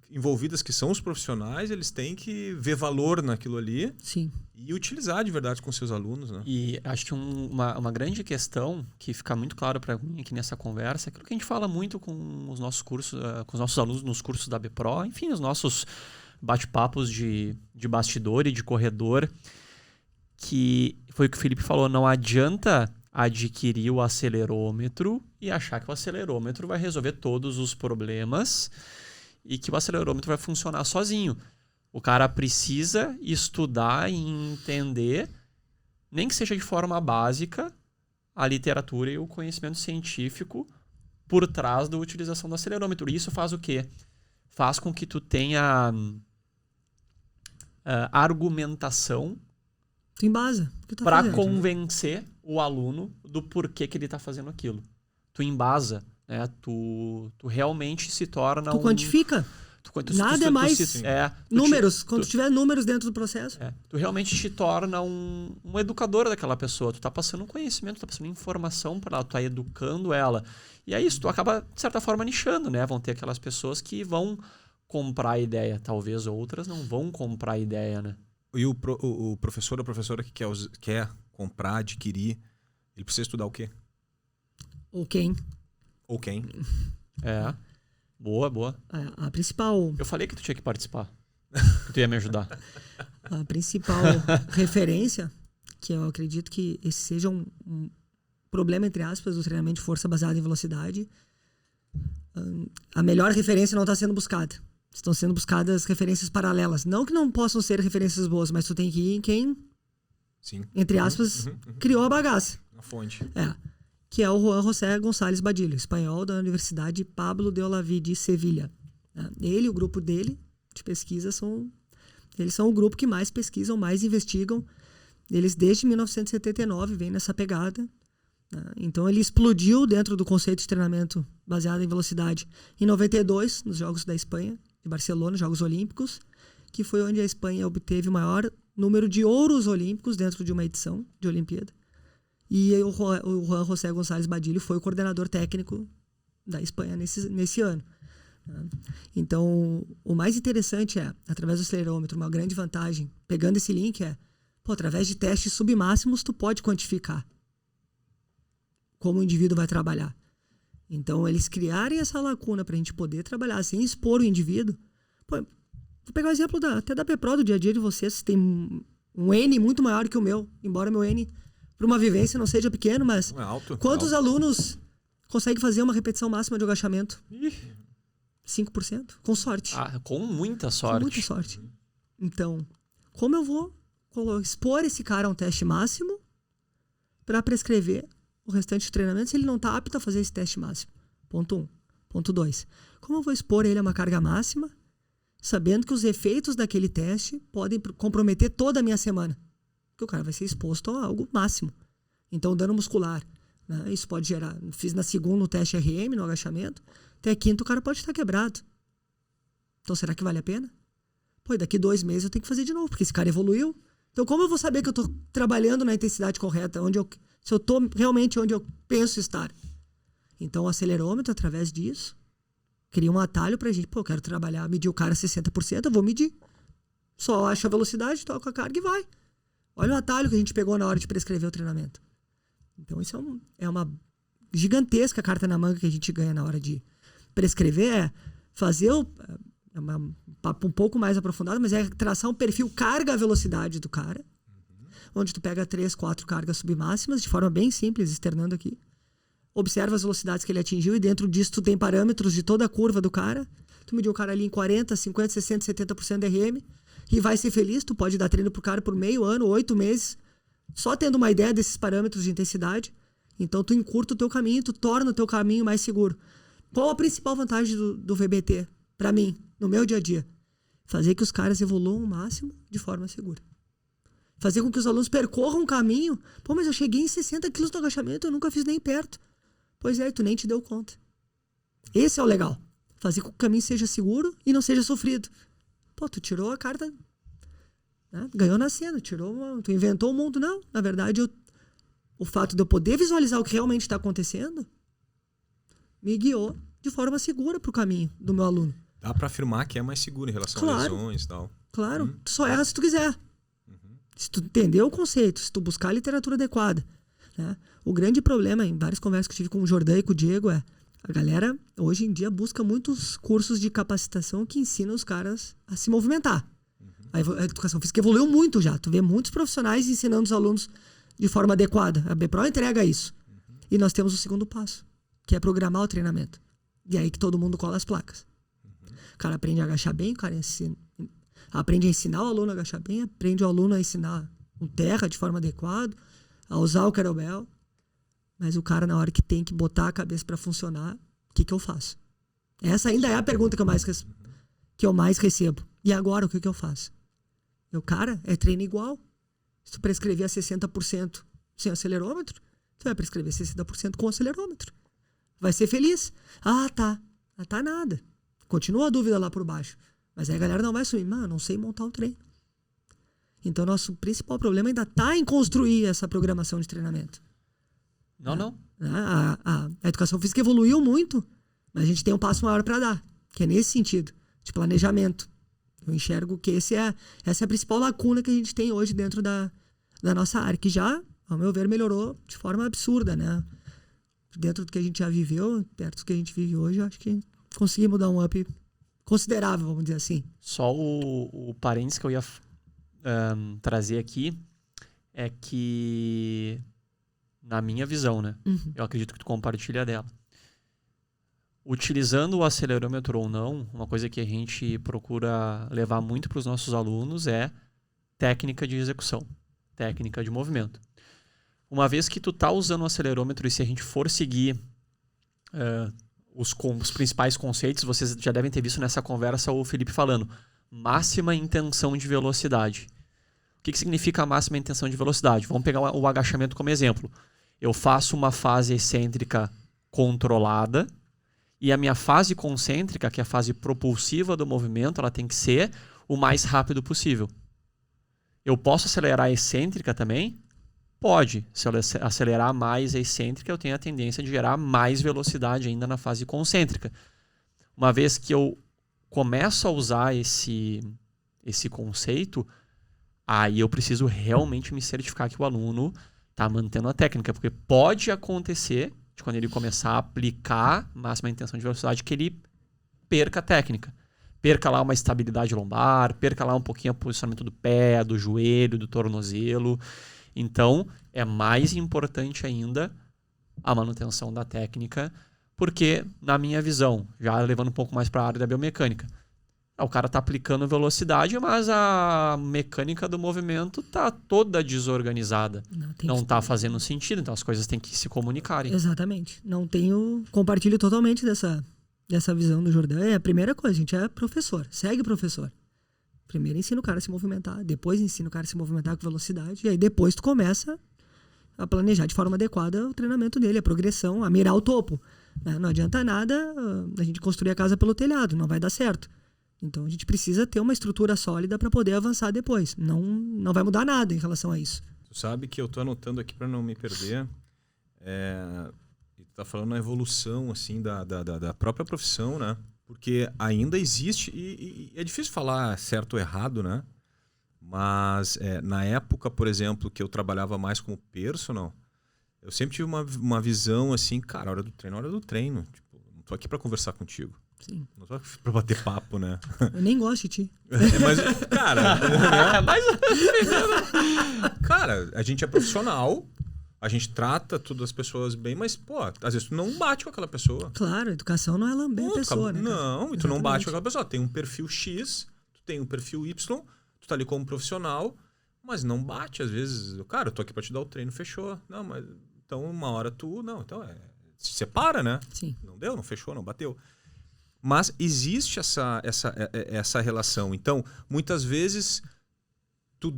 envolvidas, que são os profissionais, eles têm que ver valor naquilo ali. Sim. E utilizar de verdade com seus alunos, né? E acho que uma grande questão que fica muito claro para mim aqui nessa conversa é aquilo que a gente fala muito com os nossos cursos, com os nossos alunos nos cursos da BPRO, enfim, os nossos bate-papos de bastidor e de corredor, que foi o que o Felipe falou, não adianta adquirir o acelerômetro e achar que o acelerômetro vai resolver todos os problemas e que o acelerômetro vai funcionar sozinho. O cara precisa estudar e entender, nem que seja de forma básica, a literatura e o conhecimento científico por trás da utilização do acelerômetro. E isso faz o quê? Faz com que tu tenha argumentação Tu embasa. O que tu tá para fazendo? convencer o aluno do porquê que ele está fazendo aquilo. Tu embasa, né? Tu realmente se torna Tu quantifica. Nada é mais números. Quando tu tiver números dentro do processo. Tu realmente te torna um educador daquela pessoa. Tu tá passando um conhecimento, tu tá passando informação para ela, tu tá educando ela. E é isso, tu acaba, de certa forma, nichando, né? Vão ter aquelas pessoas que vão comprar a ideia. Talvez outras não vão comprar a ideia, né? E o professor ou a professora que quer comprar, adquirir, ele precisa estudar o quê? Ou quem? Ou quem? Boa. A principal... Eu falei que tu tinha que participar. Que tu ia me ajudar. A principal referência, que eu acredito que esse seja um problema, entre aspas, do treinamento de força baseado em velocidade, a melhor referência não está sendo buscada. Estão sendo buscadas referências paralelas. Não que não possam ser referências boas, mas tu tem que ir em quem, Sim. entre aspas, criou a bagaça. A fonte. Que é o Juan José González Badillo, espanhol da Universidade Pablo de Olavide de Sevilha. Ele e o grupo dele de pesquisa eles são o grupo que mais pesquisam, mais investigam. Eles desde 1979 vêm nessa pegada. Então ele explodiu dentro do conceito de treinamento baseado em velocidade em 92, nos Jogos da Espanha, de Barcelona, Jogos Olímpicos, que foi onde a Espanha obteve o maior número de ouros olímpicos dentro de uma edição de Olimpíada. E o Juan José González Badillo foi o coordenador técnico da Espanha nesse ano. Então, o mais interessante através do acelerômetro, uma grande vantagem, pegando esse link, através de testes submáximos, tu pode quantificar como o indivíduo vai trabalhar. Então, eles criarem essa lacuna para a gente poder trabalhar sem expor o indivíduo. Vou pegar o exemplo até da PEPRO, do dia a dia de vocês. Tem um N muito maior que o meu, embora meu N para uma vivência não seja pequeno, mas quantos alunos conseguem fazer uma repetição máxima de agachamento? 5%, com sorte. Com muita sorte. Com muita sorte. Então, como eu vou expor esse cara a um teste máximo para prescrever o restante do treinamento se ele não está apto a fazer esse teste máximo? Ponto 1. Ponto 2. Como eu vou expor ele a uma carga máxima, sabendo que os efeitos daquele teste podem comprometer toda a minha semana? Porque o cara vai ser exposto a algo máximo. Então, dano muscular. Né? Isso pode gerar... Fiz na segunda o teste RM, no agachamento. Até a quinta o cara pode estar quebrado. Então, será que vale a pena? Daqui 2 meses eu tenho que fazer de novo, porque esse cara evoluiu. Então, como eu vou saber que eu estou trabalhando na intensidade correta, se eu estou realmente onde eu penso estar? Então, o acelerômetro, através disso, cria um atalho pra gente. Eu quero trabalhar, medir o cara 60%, eu vou medir. Só acho a velocidade, toco a carga e vai. Olha o atalho que a gente pegou na hora de prescrever o treinamento. Então, isso é uma gigantesca carta na manga que a gente ganha na hora de prescrever. Fazer um papo um pouco mais aprofundado, mas traçar um perfil carga-velocidade do cara, onde tu pega 3, 4 cargas submáximas, de forma bem simples, externando aqui. Observa as velocidades que ele atingiu e dentro disso tu tem parâmetros de toda a curva do cara. Tu mediu o cara ali em 40, 50, 60, 70% de RM e vai ser feliz. Tu pode dar treino pro cara por meio ano, 8 meses, só tendo uma ideia desses parâmetros de intensidade. Então tu encurta o teu caminho, tu torna o teu caminho mais seguro. Qual a principal vantagem do VBT? Para mim, no meu dia a dia? Fazer que os caras evoluam o máximo de forma segura. Fazer com que os alunos percorram um caminho. Mas eu cheguei em 60 quilos no agachamento, eu nunca fiz nem perto. Pois é, tu nem te deu conta. Esse é o legal. Fazer com que o caminho seja seguro e não seja sofrido. Tu tirou a carta, né? Ganhou na cena, tu inventou o mundo. Não, na verdade, o fato de eu poder visualizar o que realmente está acontecendo me guiou de forma segura para o caminho do meu aluno. Dá para afirmar que é mais seguro em relação a lesões e tal. Claro, tu só erra se tu quiser. Se tu entender o conceito, se tu buscar a literatura adequada. Né? O grande problema, em várias conversas que eu tive com o Jordan e com o Diego, a galera, hoje em dia, busca muitos cursos de capacitação que ensinam os caras a se movimentar. A educação física evoluiu muito já. Tu vê muitos profissionais ensinando os alunos de forma adequada. A BPRO entrega isso. E nós temos o segundo passo, que é programar o treinamento. E aí que todo mundo cola as placas. O cara aprende a agachar bem, o cara aprende a ensinar o aluno a agachar bem, aprende o aluno a ensinar o terra de forma adequada, a usar o kettlebell. Mas o cara, na hora que tem que botar a cabeça para funcionar, o que eu faço? Essa ainda é a pergunta que eu mais recebo. E agora, o que eu faço? Cara, é treino igual. Se tu prescrever a 60% sem acelerômetro, tu vai prescrever 60% com acelerômetro. Vai ser feliz. Tá. Tá nada. Continua a dúvida lá por baixo. Mas aí a galera não vai assumir. Mano, não sei montar o treino. Então, nosso principal problema ainda tá em construir essa programação de treinamento. Não. A educação física evoluiu muito, mas a gente tem um passo maior para dar, que é nesse sentido, de planejamento. Eu enxergo que essa é a principal lacuna que a gente tem hoje dentro da nossa área, que já, ao meu ver, melhorou de forma absurda, né? Dentro do que a gente já viveu, perto do que a gente vive hoje, eu acho que conseguimos dar um up considerável, vamos dizer assim. Só o parênteses que eu ia trazer aqui é que, na minha visão, né? Eu acredito que tu compartilha dela. Utilizando o acelerômetro ou não, uma coisa que a gente procura levar muito para os nossos alunos é técnica de execução, técnica de movimento. Uma vez que tu tá usando o acelerômetro e se a gente for seguir os principais conceitos, vocês já devem ter visto nessa conversa o Felipe falando, máxima intenção de velocidade. O que significa a máxima intenção de velocidade? Vamos pegar o agachamento como exemplo. Eu faço uma fase excêntrica controlada, e a minha fase concêntrica, que é a fase propulsiva do movimento, ela tem que ser o mais rápido possível. Eu posso acelerar a excêntrica também? Pode. Se eu acelerar mais a excêntrica, eu tenho a tendência de gerar mais velocidade ainda na fase concêntrica. Uma vez que eu começo a usar esse conceito, aí eu preciso realmente me certificar que o aluno está mantendo a técnica, porque pode acontecer de quando ele começar a aplicar máxima intenção de velocidade que ele perca a técnica. Perca lá uma estabilidade lombar, perca lá um pouquinho o posicionamento do pé, do joelho, do tornozelo. Então, é mais importante ainda a manutenção da técnica, porque, na minha visão, já levando um pouco mais para a área da biomecânica, o cara está aplicando velocidade, mas a mecânica do movimento está toda desorganizada. Não está fazendo sentido, então as coisas têm que se comunicarem. Exatamente. Compartilho totalmente dessa visão do Jordão. É a primeira coisa, a gente é professor, segue professor. Primeiro ensina o cara a se movimentar, depois ensina o cara a se movimentar com velocidade, e aí depois tu começa a planejar de forma adequada o treinamento dele, a progressão, a mirar o topo. Não adianta nada a gente construir a casa pelo telhado, não vai dar certo. Então a gente precisa ter uma estrutura sólida para poder avançar depois. Não vai mudar nada em relação a isso. Tu sabe que eu tô anotando aqui para não me perder. Tu tá falando na evolução assim da própria profissão, né? Porque ainda existe, e é difícil falar certo ou errado, né? Mas na época, por exemplo, que eu trabalhava mais como personal, eu sempre tive uma visão assim, cara, hora do treino. Tipo, não tô aqui para conversar contigo. Sim. Não tô aqui pra bater papo, né? Eu nem gosto de ti. Mas, cara... Cara, a gente é profissional, a gente trata todas as pessoas bem, mas, pô, às vezes tu não bate com aquela pessoa. Claro, educação não é lamber a pessoa, né? Não, e tu não bate com aquela pessoa. Tem um perfil X, tu tem um perfil Y, tu tá ali como profissional, mas não bate, às vezes. Cara, eu tô aqui pra te dar o treino, fechou. Não, mas então uma hora tu... Não, então se separa, né? Sim. Não deu, não fechou, não bateu. Mas existe essa relação. Então, muitas vezes, tu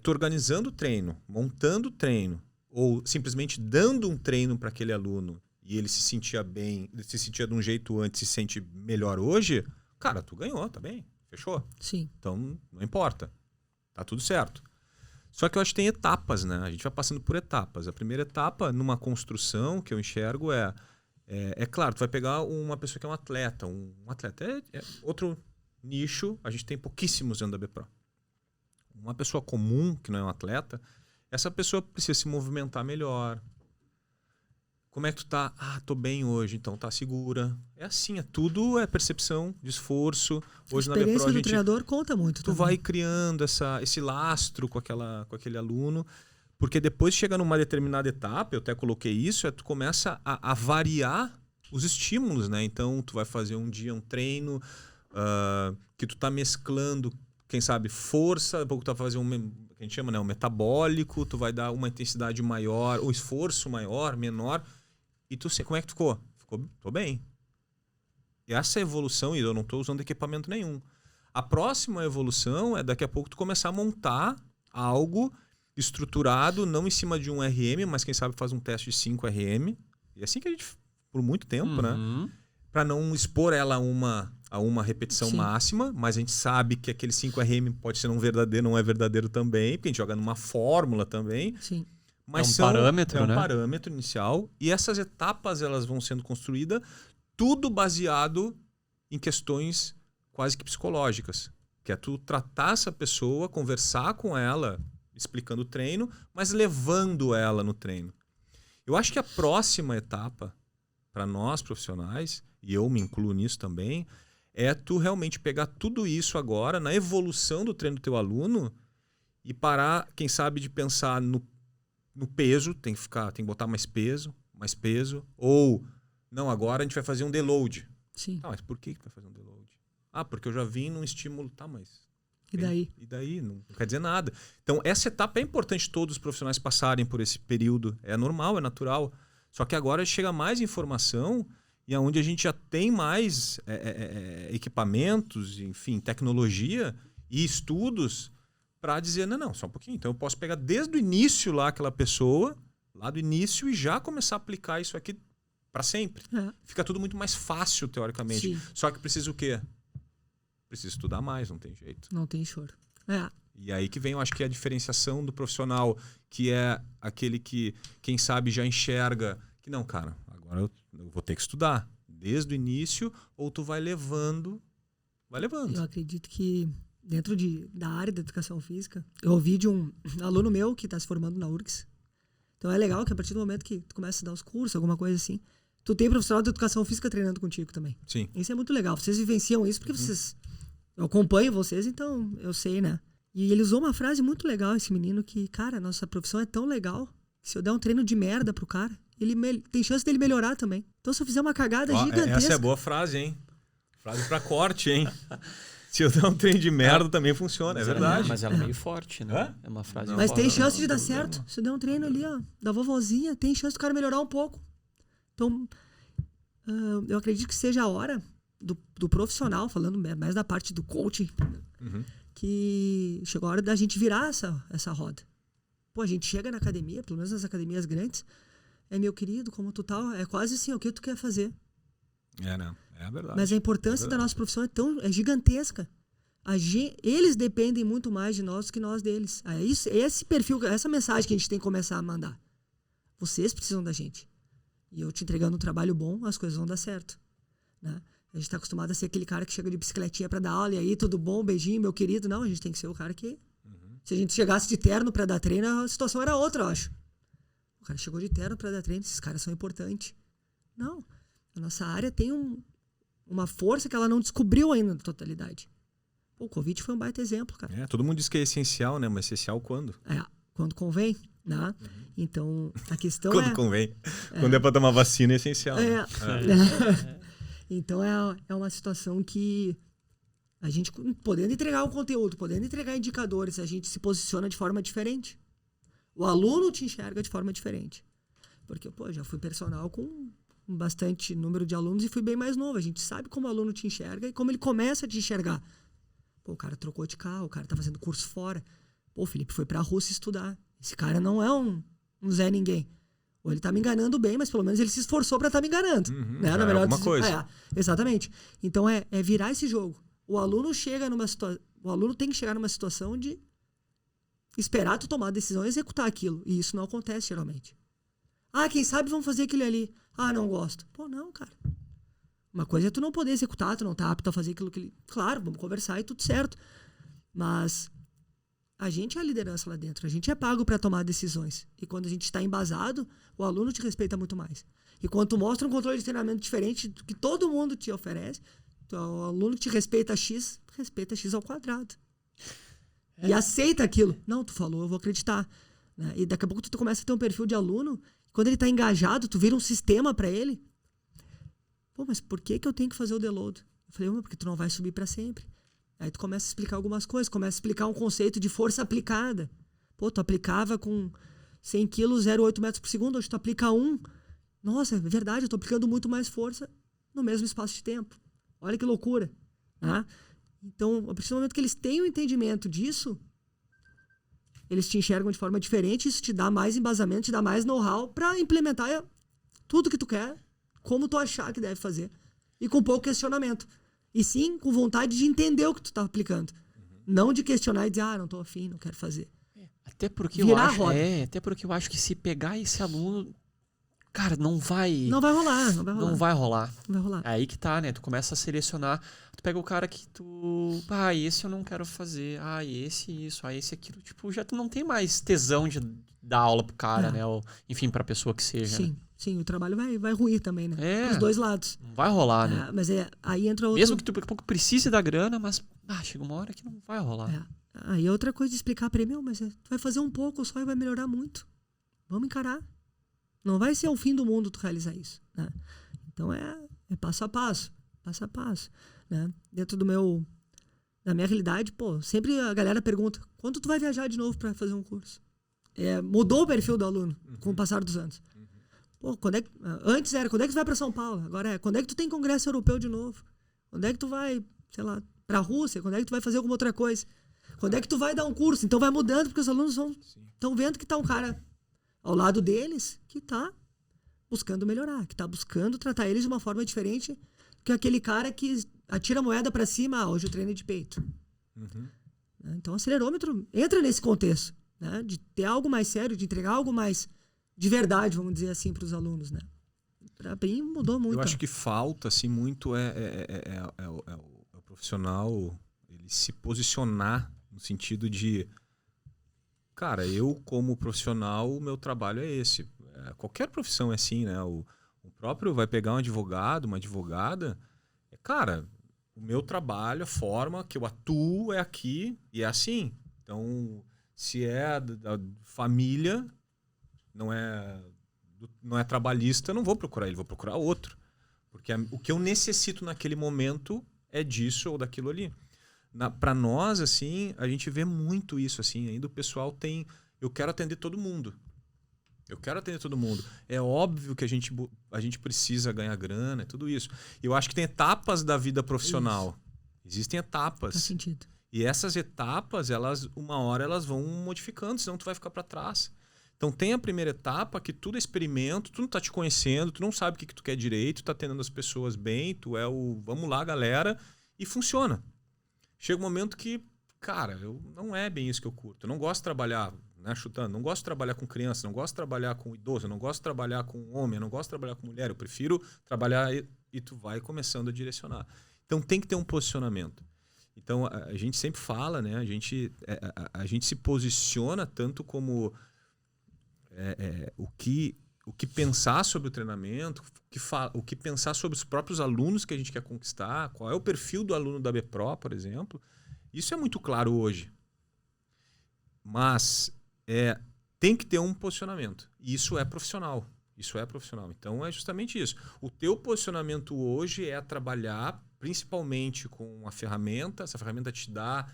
organizando o treino, montando o treino, ou simplesmente dando um treino para aquele aluno e ele se sentia bem, ele se sentia de um jeito antes e se sente melhor hoje, cara, tu ganhou, tá bem, fechou. Sim. Então, não importa. Tá tudo certo. Só que eu acho que tem etapas, né? A gente vai passando por etapas. A primeira etapa, numa construção, que eu enxergo é claro, tu vai pegar uma pessoa que é um atleta. Um atleta é outro nicho, a gente tem pouquíssimos dentro da BPRO. Uma pessoa comum, que não é um atleta, essa pessoa precisa se movimentar melhor. Como é que tu tá? Tô bem hoje, então tá segura. É assim, tudo é percepção de esforço. Hoje a na BPRO experiência do treinador conta muito. Tu também. vai criando esse lastro com aquele aluno. Porque depois chega numa determinada etapa, eu até coloquei isso, tu começa a variar os estímulos, né? Então, tu vai fazer um dia um treino que tu tá mesclando, quem sabe, força, daqui a pouco tu vai fazer que a gente chama, né, um metabólico, tu vai dar uma intensidade maior, o esforço maior, menor, e como é que tu ficou? Tô bem. E essa evolução, e eu não tô usando equipamento nenhum. A próxima evolução é daqui a pouco tu começar a montar algo estruturado, não em cima de um RM, mas quem sabe faz um teste de 5 RM. E é assim que a gente, por muito tempo, né? Para não expor ela a uma repetição máxima, mas a gente sabe que aquele 5 RM pode ser um verdadeiro, não é verdadeiro também, porque a gente joga numa fórmula também. Sim. Mas parâmetro, né? É um parâmetro inicial. E essas etapas elas vão sendo construídas, tudo baseado em questões quase que psicológicas. Que é tu tratar essa pessoa, conversar com ela, explicando o treino, mas levando ela no treino. Eu acho que a próxima etapa, para nós profissionais, e eu me incluo nisso também, é tu realmente pegar tudo isso agora, na evolução do treino do teu aluno, e parar, quem sabe, de pensar no peso, tem que botar mais peso, ou, não, agora a gente vai fazer um deload. Sim. Tá, mas por que vai fazer um deload? Ah, porque eu já vim num estímulo, tá, mas... E daí? E daí? Não quer dizer nada. Então, essa etapa é importante todos os profissionais passarem por esse período. É normal, é natural. Só que agora chega mais informação e onde a gente já tem mais equipamentos, enfim, tecnologia e estudos para dizer, não, só um pouquinho. Então, eu posso pegar desde o início lá aquela pessoa, lá do início, e já começar a aplicar isso aqui para sempre. Fica tudo muito mais fácil, teoricamente. Sim. Só que precisa o quê? Precisa estudar mais, não tem jeito. Não tem choro. E aí que vem, eu acho que a diferenciação do profissional, que é aquele que, quem sabe, já enxerga que não, cara, agora eu vou ter que estudar desde o início, ou tu vai levando. Eu acredito que dentro da área da educação física, eu ouvi de um aluno meu que está se formando na URGS. Então é legal que a partir do momento que tu começa a dar os cursos, alguma coisa assim, tu tem profissional de educação física treinando contigo também. Sim. Isso é muito legal. Vocês vivenciam isso porque eu acompanho vocês, então eu sei, né? E ele usou uma frase muito legal, esse menino, que, cara, nossa profissão é tão legal que se eu der um treino de merda pro cara, tem chance dele melhorar também. Então se eu fizer uma cagada gigantesca... Essa é boa frase, hein? Frase pra corte, hein? Se eu der um treino de merda também funciona, é verdade. Mas ela é meio forte, né? É uma frase Mas forte. tem chance de dar certo. Se eu der um treino ali, ó, da vovozinha, tem chance do cara melhorar um pouco. Então, eu acredito que seja a hora do profissional, falando mais da parte do coaching, que chegou a hora da gente virar essa roda. Pô, a gente chega na academia, pelo menos nas academias grandes, meu querido, como tu tá, é quase assim, o que tu quer fazer? Né? É a verdade. Mas a importância da nossa profissão é gigantesca. Eles dependem muito mais de nós do que nós deles. Esse perfil, essa mensagem que a gente tem que começar a mandar. Vocês precisam da gente. E eu te entregando um trabalho bom, as coisas vão dar certo. Né? A gente está acostumado a ser aquele cara que chega de bicicletinha para dar aula, e aí, tudo bom, beijinho, meu querido. Não, a gente tem que ser o cara que... Se a gente chegasse de terno para dar treino, a situação era outra, eu acho. O cara chegou de terno para dar treino, esses caras são importantes. Não. A nossa área tem uma força que ela não descobriu ainda na totalidade. Pô, o Covid foi um baita exemplo, cara. Todo mundo diz que é essencial, né? Mas essencial quando? Quando convém, né? Então, a questão quando convém. Quando é para tomar vacina, é essencial. Então, é uma situação que a gente, podendo entregar o conteúdo, podendo entregar indicadores, a gente se posiciona de forma diferente. O aluno te enxerga de forma diferente. Porque, pô, já fui personal com bastante número de alunos e fui bem mais novo. A gente sabe como o aluno te enxerga e como ele começa a te enxergar. Pô, o cara trocou de carro, o cara tá fazendo curso fora. Pô, o Felipe foi pra Rússia estudar. Esse cara não é um Zé Ninguém. Ou ele tá me enganando bem, mas pelo menos ele se esforçou pra estar me enganando. Né? Na melhor coisa. Exatamente. Então é virar esse jogo. O aluno tem que chegar numa situação de esperar tu tomar a decisão e executar aquilo. E isso não acontece geralmente. Quem sabe vamos fazer aquilo ali. Não gosto. Pô, não, cara. Uma coisa é tu não poder executar, tu não tá apto a fazer aquilo que ele... Claro, vamos conversar e tudo certo. Mas a gente é a liderança lá dentro. A gente é pago para tomar decisões. E quando a gente está embasado, o aluno te respeita muito mais. E quando tu mostra um controle de treinamento diferente do que todo mundo te oferece, o aluno que te respeita X ao quadrado. E aceita aquilo. Não, tu falou, eu vou acreditar. Né? E daqui a pouco tu começa a ter um perfil de aluno, quando ele está engajado, tu vira um sistema para ele. Pô, mas por que eu tenho que fazer o deload? Eu falei, porque tu não vai subir para sempre. Aí tu começa a explicar algumas coisas, começa a explicar um conceito de força aplicada. Pô, tu aplicava com 100 quilos, 0,8 metros por segundo, hoje tu aplica 1. Nossa, é verdade, eu tô aplicando muito mais força no mesmo espaço de tempo. Olha que loucura. Né? Então, a partir do momento que eles têm o entendimento disso, eles te enxergam de forma diferente, isso te dá mais embasamento, te dá mais know-how para implementar tudo que tu quer, como tu achar que deve fazer. E com pouco questionamento. E sim, com vontade de entender o que tu tá aplicando. Não de questionar e dizer, não tô afim, não quero fazer. Até porque eu acho que se pegar esse aluno, cara, não vai rolar. Não vai rolar. Não vai rolar. É aí que tá, né? Tu começa a selecionar. Tu pega o cara que tu... esse eu não quero fazer. Esse isso. Esse aquilo. Tipo, já tu não tem mais tesão de dar aula pro cara, né? Ou, enfim, pra pessoa que seja. Sim, né? sim. O trabalho vai ruir também, né? Dos dois lados. Não vai rolar, né? Mas aí entra outro... Mesmo que tu daqui a pouco precise da grana, mas chega uma hora que não vai rolar. Aí é outra coisa de explicar pra ele, mas tu vai fazer um pouco só e vai melhorar muito. Vamos encarar. Não vai ser o fim do mundo tu realizar isso, né? Então é passo a passo, né? Dentro da minha realidade, sempre a galera pergunta, quando tu vai viajar de novo para fazer um curso? Mudou o perfil do aluno com o passar dos anos. Antes era, quando é que tu vai para São Paulo? Agora quando é que tu tem congresso europeu de novo? Quando é que tu vai, sei lá, para a Rússia? Quando é que tu vai fazer alguma outra coisa? Quando é que tu vai dar um curso? Então vai mudando, porque os alunos estão vendo que tá um cara ao lado deles que está buscando melhorar, que está buscando tratar eles de uma forma diferente que aquele cara que atira a moeda para cima, hoje eu treino de peito. Então o acelerômetro entra nesse contexto, né? De ter algo mais sério, de entregar algo mais de verdade, vamos dizer assim, para os alunos, né? Para mim mudou muito. Eu acho que falta assim, muito o profissional ele se posicionar no sentido de cara, eu como profissional, o meu trabalho é esse. Qualquer profissão é assim, né? O próprio vai pegar um advogado, uma advogada. Cara, o meu trabalho, a forma que eu atuo é aqui e é assim. Então, se é da família, não é trabalhista, eu não vou procurar ele, vou procurar outro. Porque o que eu necessito naquele momento é disso ou daquilo ali. Para nós, assim, a gente vê muito isso, assim, ainda o pessoal tem... Eu quero atender todo mundo. É óbvio que a gente precisa ganhar grana, tudo isso. Eu acho que tem etapas da vida profissional. Isso. Existem etapas. Faz sentido. E essas etapas, uma hora elas vão modificando, senão tu vai ficar para trás. Então tem a primeira etapa que tudo é experimento, tu não tá te conhecendo, tu não sabe o que tu quer direito, tu tá atendendo as pessoas bem, tu é o vamos lá, galera, e funciona. Chega um momento que, cara, não é bem isso que eu curto. Eu não gosto de trabalhar, né, chutando, não gosto de trabalhar com criança, não gosto de trabalhar com idoso, não gosto de trabalhar com homem, não gosto de trabalhar com mulher. Eu prefiro trabalhar e tu vai começando a direcionar. Então tem que ter um posicionamento. Então a gente sempre fala, né? A gente se posiciona tanto como o que pensar sobre o treinamento, o que pensar sobre os próprios alunos que a gente quer conquistar, qual é o perfil do aluno da BPRO, por exemplo. Isso é muito claro hoje. Mas tem que ter um posicionamento. E isso é profissional. Então é justamente isso. O teu posicionamento hoje é trabalhar principalmente com a ferramenta. Essa ferramenta te dá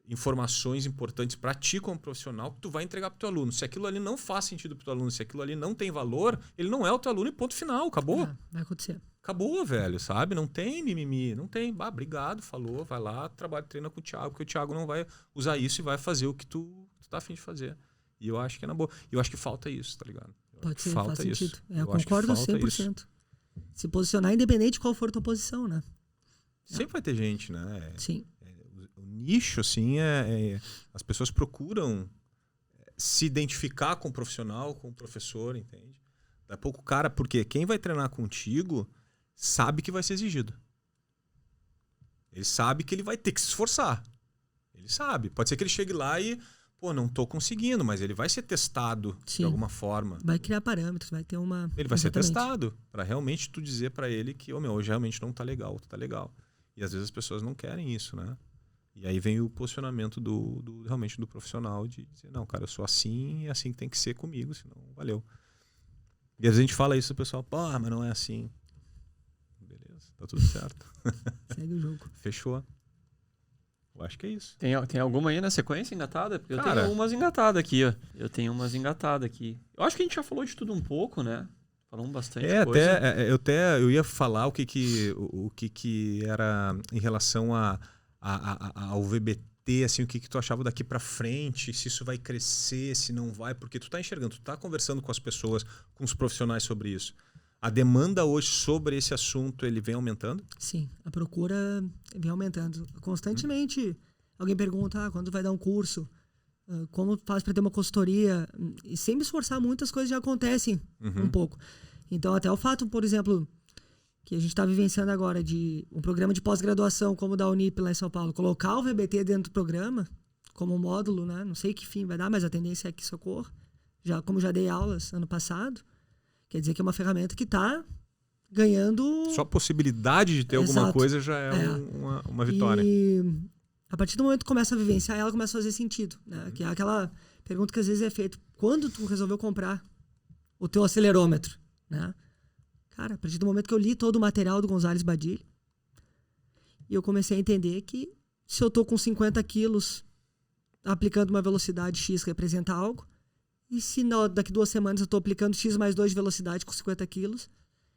informações importantes para ti como profissional que tu vai entregar para o teu aluno. Se aquilo ali não faz sentido para o teu aluno, se aquilo ali não tem valor, ele não é o teu aluno e ponto final. Acabou. Vai acontecer. Acabou, velho, sabe? Não tem mimimi, não tem. Obrigado, falou, vai lá, treina com o Thiago, porque o Thiago não vai usar isso e vai fazer o que tu tá afim de fazer. E eu acho que é na boa. E eu acho que falta isso, tá ligado? Pode ser, faz sentido. Eu concordo 100%. Isso. Se posicionar independente de qual for a tua posição, né? Sempre vai ter gente, né? Sim. O nicho, assim, as pessoas procuram se identificar com o profissional, com o professor, entende? Daqui a pouco o cara, porque quem vai treinar contigo sabe que vai ser exigido. Ele sabe que ele vai ter que se esforçar. Ele sabe. Pode ser que ele chegue lá e, não tô conseguindo, mas ele vai ser testado de alguma forma. Vai criar parâmetros, vai ter uma... Ele vai ser testado para realmente tu dizer para ele que, hoje realmente não tá legal, tu tá legal. E às vezes as pessoas não querem isso, né? E aí vem o posicionamento realmente do profissional de dizer, não, cara, eu sou assim e é assim que tem que ser comigo, senão valeu. E às vezes a gente fala isso, o pessoal, mas não é assim. Beleza, tá tudo certo. Segue o jogo. Fechou. Eu acho que é isso. Tem alguma aí na sequência engatada? Porque eu tenho umas engatadas aqui, ó. Eu acho que a gente já falou de tudo um pouco, né? Falamos bastante coisa. Eu ia falar o que era em relação a ao VBT, assim, o que tu achava daqui para frente, se isso vai crescer, se não vai, porque tu tá enxergando, tu tá conversando com as pessoas, com os profissionais sobre isso. A demanda hoje sobre esse assunto, ele vem aumentando? Sim, a procura vem aumentando. Constantemente, alguém pergunta, quando vai dar um curso? Como faz para ter uma consultoria? E sem me esforçar muito, as coisas já acontecem um pouco. Então, até o fato, por exemplo, que a gente está vivenciando agora de um programa de pós-graduação como o da Unip lá em São Paulo, colocar o VBT dentro do programa como módulo, né? Não sei que fim vai dar, mas a tendência é que isso ocorra. Como já dei aulas ano passado, quer dizer que é uma ferramenta que está ganhando... Só a possibilidade de ter alguma coisa já é uma vitória. E a partir do momento que começa a vivenciar, ela começa a fazer sentido, né? Que é aquela pergunta que às vezes é feita. Quando tu resolveu comprar o teu acelerômetro, né? Cara, a partir do momento que eu li todo o material do Gonzales Badilha, e eu comecei a entender que se eu tô com 50 quilos aplicando uma velocidade X representa algo, e se daqui 2 semanas eu tô aplicando X mais 2 de velocidade com 50 quilos,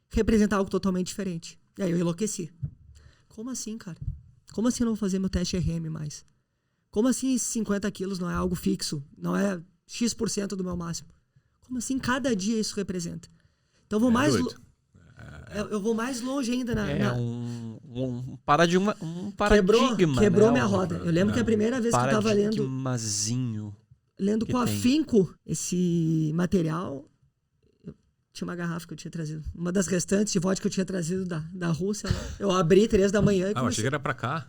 representa algo totalmente diferente. E aí eu enlouqueci. Como assim, cara? Como assim eu não vou fazer meu teste RM mais? Como assim 50 quilos não é algo fixo? Não é X% do meu máximo? Como assim cada dia isso representa? Então eu vou eu vou mais longe ainda um paradigma. Quebrou né? minha roda. Eu lembro que a primeira vez que eu tava lendo com afinco esse material, tinha uma garrafa que eu tinha trazido. Uma das restantes de vodka que eu tinha trazido da Rússia. Eu abri 3 da manhã e eu achei que era pra cá.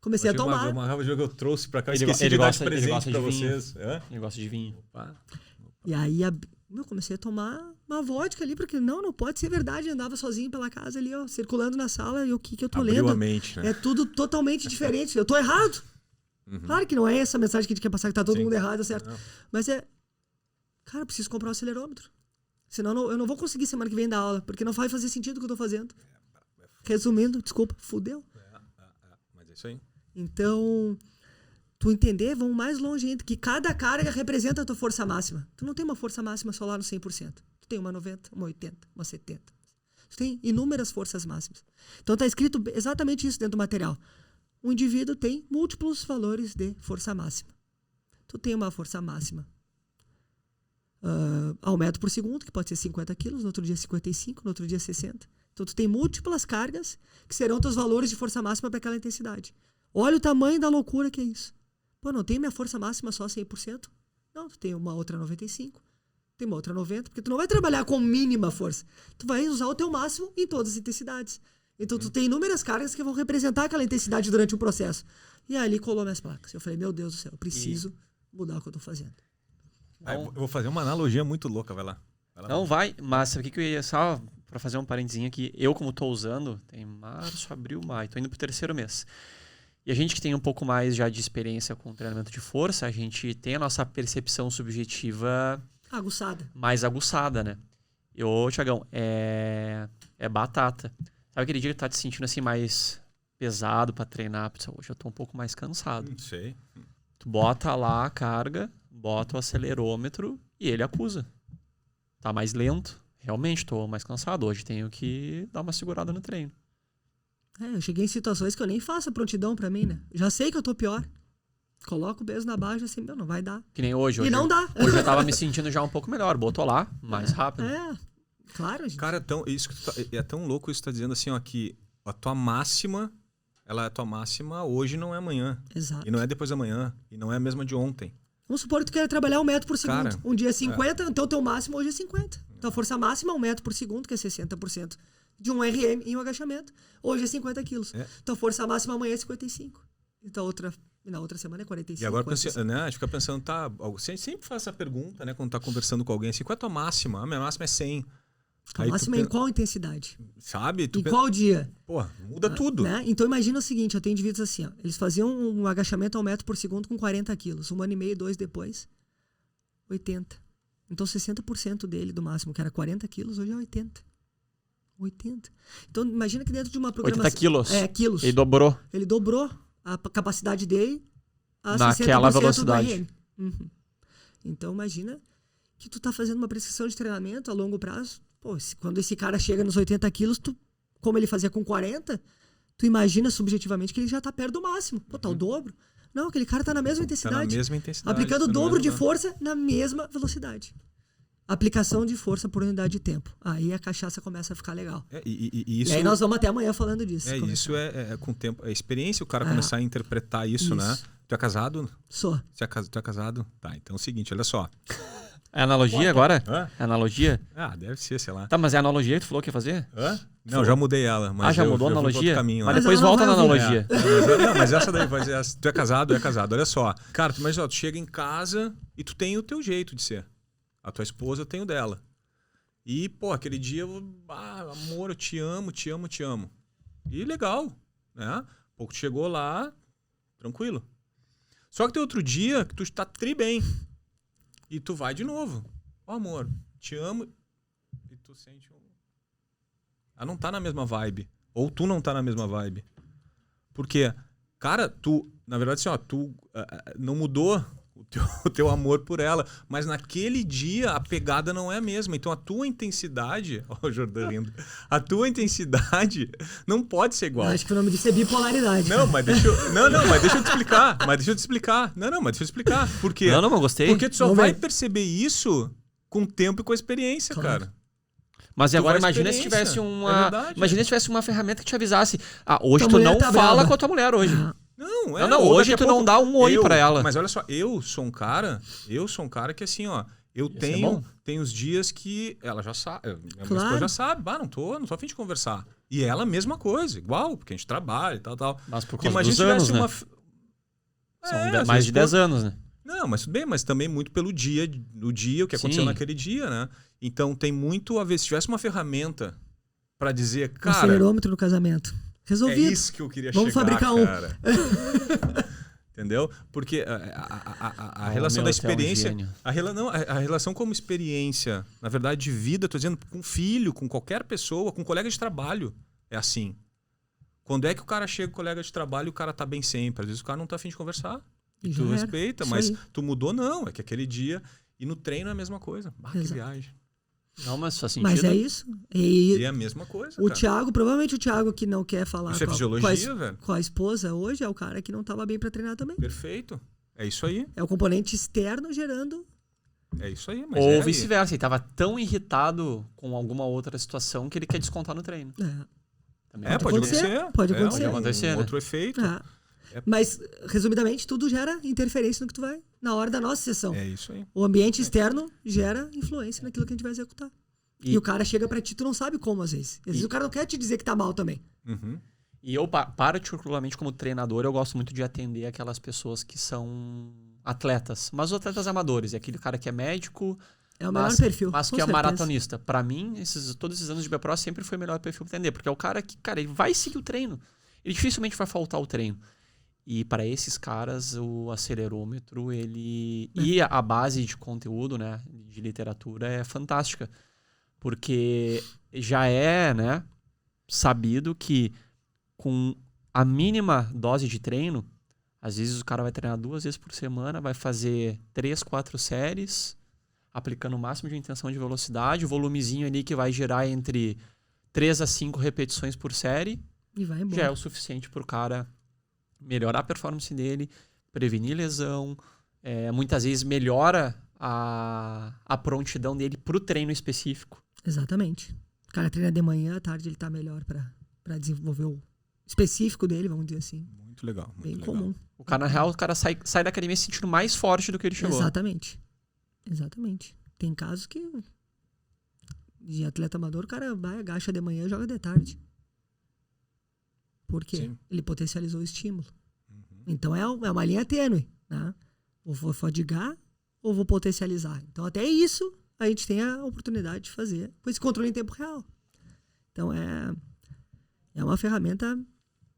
Comecei a tomar. Uma garrafa de que eu trouxe pra cá. Ele Esqueci de dar de presente gosta pra de vocês. Ele gosta de vinho. Opa. E aí eu comecei a tomar uma vodka ali, porque não pode ser verdade. Eu andava sozinho pela casa ali, ó, circulando na sala, e o que eu tô Abriu lendo? a mente, né? É tudo totalmente diferente. Eu tô errado. Claro que não é essa mensagem que a gente quer passar, que tá todo mundo errado, certo? Não. Mas cara, eu preciso comprar um acelerômetro. Senão eu não vou conseguir semana que vem dar aula, porque não vai fazer sentido o que eu tô fazendo. Resumindo, desculpa, fudeu. Mas é isso aí. Então, tu entender, vamos mais longe ainda, que cada carga representa a tua força máxima. Tu não tem uma força máxima só lá no 100%. Tu tem uma 90, uma 80, uma 70. Tu tem inúmeras forças máximas. Então tá escrito exatamente isso dentro do material. O indivíduo tem múltiplos valores de força máxima. Tu tem uma força máxima ao metro por segundo, que pode ser 50 quilos, no outro dia 55, no outro dia 60. Então tu tem múltiplas cargas que serão teus valores de força máxima para aquela intensidade. Olha o tamanho da loucura que é isso. Pô, não tem minha força máxima só 100%? Não, tu tem uma outra 95%, tem uma outra 90%, porque tu não vai trabalhar com mínima força. Tu vai usar o teu máximo em todas as intensidades. Então tu tem inúmeras cargas que vão representar aquela intensidade durante o processo. E aí ali colou minhas placas. Eu falei, meu Deus do céu, eu preciso mudar o que eu tô fazendo. Eu vou fazer uma analogia muito louca, vai lá. Não vai, mas sabe o que eu ia só para fazer um parentezinho aqui? Eu, como tô usando, tem março, abril, maio, tô indo pro 3º mês. E a gente que tem um pouco mais já de experiência com treinamento de força, a gente tem a nossa percepção subjetiva mais aguçada, né? E, Thiagão, é batata. Sabe aquele dia que tu tá te sentindo assim mais pesado pra treinar? Hoje eu tô um pouco mais cansado. Não sei. Tu bota lá a carga, bota o acelerômetro e ele acusa. Tá mais lento. Realmente, tô mais cansado. Hoje tenho que dar uma segurada no treino. Eu cheguei em situações que eu nem faço a prontidão pra mim, né? Já sei que eu tô pior. Coloco o peso na barra e assim, não vai dar. Que nem hoje. E não dá. Hoje eu tava me sentindo já um pouco melhor. Botou lá, mais rápido. Claro, gente. Cara, isso que é tão louco isso que tu tá dizendo assim, ó, que a tua máxima, ela é a tua máxima hoje, não é amanhã. Exato. E não é depois da manhã. E não é a mesma de ontem. Vamos supor que tu quer trabalhar 1 metro por segundo. Cara, um dia é 50, então o teu máximo hoje é 50. Então a força máxima é 1 metro por segundo, que é 60% de um RM em um agachamento. Hoje é 50 quilos. Então a força máxima amanhã é 55. Então na outra semana é 45. E agora a gente fica pensando, tá, você sempre faz essa pergunta, né, quando tá conversando com alguém assim, qual é a tua máxima? A minha máxima é 100. A máxima é em qual intensidade? Sabe? Em qual dia? Pô, muda tudo. Né? Então imagina o seguinte, eu tenho indivíduos assim, ó, eles faziam um agachamento a 1 metro por segundo com 40 quilos. 1 ano e meio, 2 depois, 80. Então 60% dele, do máximo, que era 40 quilos, hoje é 80. 80. Então imagina que dentro de uma programação... 80 quilos? Quilos. Ele dobrou. Ele dobrou a capacidade dele a naquela 60% velocidade. do RM. Então imagina que tu tá fazendo uma prescrição de treinamento a longo prazo. Pô, quando esse cara chega nos 80 quilos, como ele fazia com 40, tu imagina subjetivamente que ele já tá perto do máximo. Pô, tá o dobro. Não, aquele cara tá na mesma Tá intensidade. na mesma intensidade. Aplicando o tá no dobro de mesmo- força na mesma velocidade. Aplicação de força por unidade de tempo. Aí a cachaça começa a ficar legal. E isso E aí nós vamos até amanhã falando disso. isso é com o tempo. É experiência o cara começar a interpretar isso, né? Tu é casado? Só. Tu é casado? Tá, então é o seguinte, olha só. É analogia agora? Hã? É analogia? Ah, deve ser, sei lá. Tá, mas é analogia que tu falou que ia fazer? Hã? Não, já mudei ela. Mas já eu- mudou a eu vou pro outro analogia? caminho, Mas né? depois ela não volta na vai ouvir. analogia. Não, mas essa daí vai ser. Tu é casado, olha só. Cara, tu imagina, tu chega em casa e tu tem o teu jeito de ser. A tua esposa tem o dela. E, pô, aquele dia, amor, eu te amo, te amo, te amo. E legal, né? Pouco tu chegou lá, tranquilo. Só que tem outro dia que tu tá tri bem. E tu vai de novo. Ó, amor, te amo. E tu sente ela não tá na mesma vibe. Ou tu não tá na mesma vibe. Porque, cara, tu, na verdade, assim, ó, tu não mudou o teu amor por ela, mas naquele dia a pegada não é a mesma. Então a tua intensidade, ó, o Jordan rindo, a tua intensidade não pode ser igual. Eu acho que o nome disso é bipolaridade. Não, mas deixa eu, mas deixa eu te explicar. Mas deixa eu te explicar. Não, mas deixa eu te explicar. Por quê? Não, mas gostei. Porque tu só Vamos vai ver. perceber isso com o tempo e com a experiência, Claro. cara. Mas e Tu agora vai imagina se experiência. tivesse É uma. verdade. Imagina se tivesse uma ferramenta que te avisasse. Ah, hoje Tua tu mulher não tá fala brava. com a tua mulher hoje. Não, Não, ou hoje daqui a tu não pouco dá um oi pra ela. Mas olha só, eu sou um cara que assim, ó, eu Isso é tenho, bom. tem os dias que ela já sabe, minha Claro. esposa já sabe, não tô a fim de conversar. E ela, mesma coisa, igual, porque a gente trabalha e tal. Mas por Porque causa imagina dos se anos, tivesse né? uma... São às mais vezes de 10 anos, né? Não, mas tudo bem, mas também muito pelo dia, o que aconteceu Sim. naquele dia, né? Então tem muito a ver, se tivesse uma ferramenta pra dizer, Um cara, acelerômetro no casamento. é Resolvido. isso que eu queria Vamos chegar, fabricar um. cara. Entendeu? Porque a Oh, relação meu, da tu é um experiência, gênio. a relação como experiência, na verdade, de vida, tô dizendo, com filho, com qualquer pessoa, com colega de trabalho, é assim. Quando é que o cara chega com colega de trabalho e o cara tá bem sempre? Às vezes o cara não tá afim de conversar. E Já tu era. respeita, Isso mas aí. tu mudou, não. É que aquele dia. E no treino é a mesma coisa. Que Exato. viagem. Não, mas faz sentido. Mas é isso. E E é a mesma coisa. o cara. Thiago, provavelmente o Thiago que não quer falar Isso é com fisiologia, velho. com a esposa hoje, é o cara que não tava bem pra treinar também. Perfeito. É isso aí. É o componente externo gerando. É isso aí. Mas Ou é vice-versa, ele tava tão irritado com alguma outra situação que ele quer descontar no treino. Também É, pode acontecer, acontecer. pode É, acontecer. um acontecer, né? outro efeito. É. Mas, resumidamente, tudo gera interferência no que tu vai na hora da nossa sessão. É isso aí. O ambiente externo gera influência naquilo que a gente vai executar. E o cara chega pra ti, tu não sabe como, às vezes. Às vezes o cara não quer te dizer que tá mal também. Uhum. E eu, particularmente como treinador, eu gosto muito de atender aquelas pessoas que são atletas. Mas os atletas amadores. É aquele cara que é médico, É o melhor mas, perfil. mas com que é certeza. maratonista. Pra mim, todos esses anos de BPRO sempre foi o melhor perfil pra atender. Porque é o cara que, cara, ele vai seguir o treino. Ele dificilmente vai faltar o treino. E para esses caras, o acelerômetro, ele... E a base de conteúdo, né, de literatura é fantástica. Porque já é, né, sabido que com a mínima dose de treino, às vezes o cara vai treinar 2 vezes por semana, vai fazer 3, 4 séries, aplicando o máximo de intenção de velocidade, o volumezinho ali que vai gerar entre 3 a 5 repetições por série, E vai já é embora. o suficiente para o cara melhorar a performance dele, prevenir lesão, muitas vezes melhora a prontidão dele para o treino específico. Exatamente. O cara treina de manhã, à tarde ele tá melhor pra desenvolver o específico dele, vamos dizer assim. Muito legal. Muito Bem legal. comum. O cara, na real, o cara sai da academia se sentindo mais forte do que ele chegou. Exatamente. Exatamente. Tem casos que de atleta amador, o cara vai, agacha de manhã e joga de tarde. Por quê? Sim. Ele potencializou o estímulo. Então é uma linha tênue, né? Ou vou fadigar ou vou potencializar. Então até isso a gente tem a oportunidade de fazer com esse controle em tempo real. Então é uma ferramenta,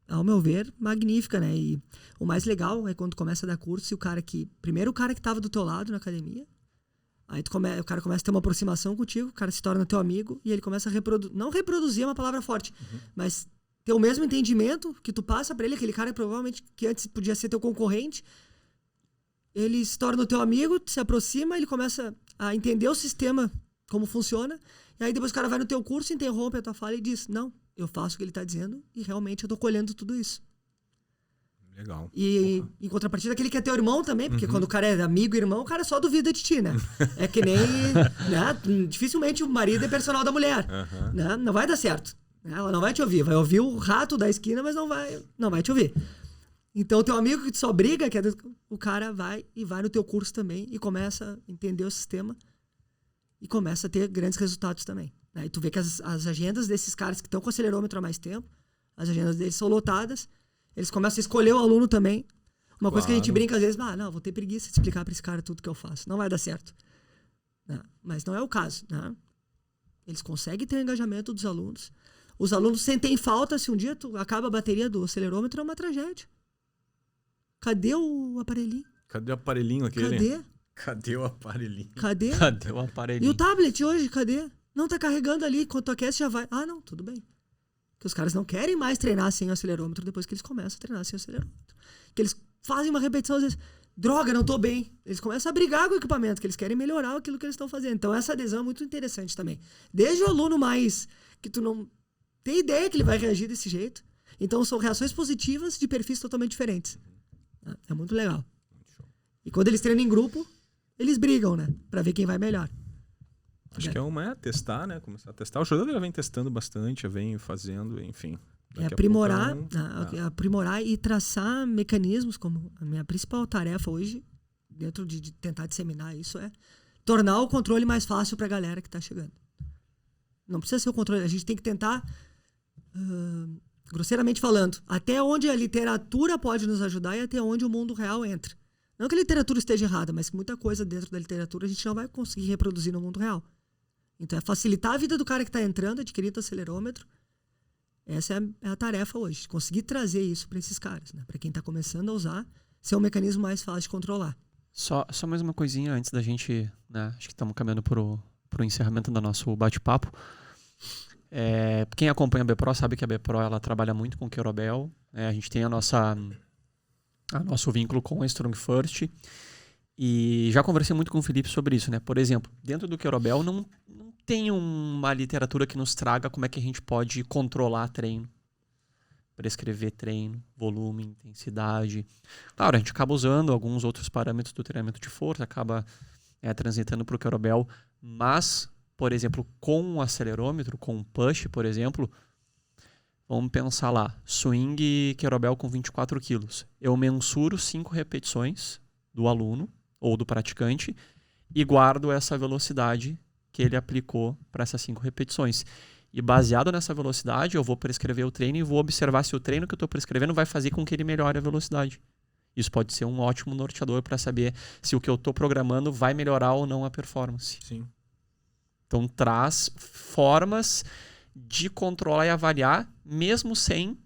ao meu ver, magnífica, né? E o mais legal é quando começa a dar curso e primeiro o cara que estava do teu lado na academia, aí o cara começa a ter uma aproximação contigo, o cara se torna teu amigo e ele começa a não reproduzir é uma palavra forte, mas ter o mesmo entendimento que tu passa pra ele, aquele cara provavelmente que antes podia ser teu concorrente, ele se torna o teu amigo, se aproxima, ele começa a entender o sistema, como funciona, e aí depois o cara vai no teu curso, interrompe a tua fala e diz, não, eu faço o que ele está dizendo e realmente eu tô colhendo tudo isso. Legal. E em contrapartida, aquele que é teu irmão também, porque quando o cara é amigo e irmão, o cara só duvida de ti, né? É que nem, né? Dificilmente o marido é personal da mulher, né? Não vai dar certo. Ela não vai te ouvir, vai ouvir o rato da esquina, mas não vai te ouvir. Então, o teu amigo que só briga, o cara vai no teu curso também e começa a entender o sistema e começa a ter grandes resultados também. Né? E tu vê que as agendas desses caras que estão com acelerômetro há mais tempo, as agendas deles são lotadas, eles começam a escolher o aluno também. Uma coisa que a gente brinca às vezes, não, vou ter preguiça de explicar para esse cara tudo que eu faço. Não vai dar certo. Né? Mas não é o caso. Né? Eles conseguem ter o engajamento dos alunos. Os alunos sentem falta se um dia acaba a bateria do acelerômetro, é uma tragédia. Cadê o aparelhinho? Cadê o aparelhinho aquele? Cadê o aparelhinho? Cadê o aparelhinho? E o tablet hoje, cadê? Não tá carregando ali, quando tu aquece já vai. Ah, não, tudo bem. Que os caras não querem mais treinar sem o acelerômetro depois que eles começam a treinar sem o acelerômetro. Que eles fazem uma repetição, às vezes, droga, não tô bem. Eles começam a brigar com o equipamento, que eles querem melhorar aquilo que eles estão fazendo. Então essa adesão é muito interessante também. Desde o aluno mais que tu não tem ideia que ele vai reagir desse jeito. Então são reações positivas de perfis totalmente diferentes. É muito legal. E quando eles treinam em grupo, eles brigam, né? Pra ver quem vai melhor. Acho que é testar, né? Começar a testar. O Jordão já vem testando bastante, já vem fazendo, enfim. Aprimorar e traçar mecanismos, como a minha principal tarefa hoje, dentro de tentar disseminar isso, é tornar o controle mais fácil pra galera que tá chegando. Não precisa ser o controle, a gente tem que tentar, grosseiramente falando, até onde a literatura pode nos ajudar e até onde o mundo real entra. Não que a literatura esteja errada, mas que muita coisa dentro da literatura a gente não vai conseguir reproduzir no mundo real. Então é facilitar a vida do cara que está entrando, adquirindo o acelerômetro. Essa é a tarefa hoje, conseguir trazer isso para esses caras, né? Para quem está começando a usar, ser um mecanismo mais fácil de controlar. Só mais uma coisinha antes da gente, né? Acho que estamos caminhando para o encerramento do nosso bate-papo. Quem acompanha a BPRO sabe que a BPRO ela trabalha muito com o Querobel. A gente tem nosso vínculo com a Strong First. E já conversei muito com o Felipe sobre isso, né? Por exemplo, dentro do Querobel não tem uma literatura que nos traga como é que a gente pode controlar treino, prescrever treino, volume, intensidade. Claro, a gente acaba usando alguns outros parâmetros do treinamento de força, acaba transitando para o Querobel, mas, por exemplo, com o acelerômetro, com o push, por exemplo, vamos pensar lá, swing Querobel com 24 quilos. Eu mensuro 5 repetições do aluno ou do praticante e guardo essa velocidade que ele aplicou para essas 5 repetições. E baseado nessa velocidade, eu vou prescrever o treino e vou observar se o treino que eu estou prescrevendo vai fazer com que ele melhore a velocidade. Isso pode ser um ótimo norteador para saber se o que eu estou programando vai melhorar ou não a performance. Sim. Então traz formas de controlar e avaliar, mesmo sem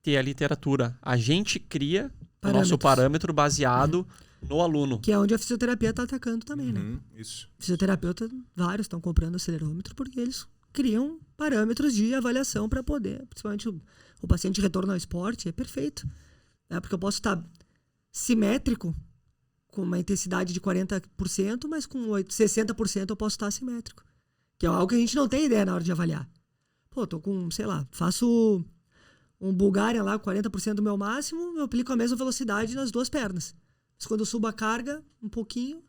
ter a literatura. A gente cria o nosso parâmetro baseado no aluno. Que é onde a fisioterapia está atacando também, né? Isso. Fisioterapeutas, vários estão comprando acelerômetro porque eles criam parâmetros de avaliação para poder, principalmente o paciente de retorno ao esporte, é perfeito. Porque eu posso estar simétrico com uma intensidade de 40%, mas com 60% eu posso estar assimétrico. Que é algo que a gente não tem ideia na hora de avaliar. Pô, tô com, sei lá, faço um Bulgarian lá, 40% do meu máximo, eu aplico a mesma velocidade nas 2 pernas. Mas quando eu subo a carga um pouquinho,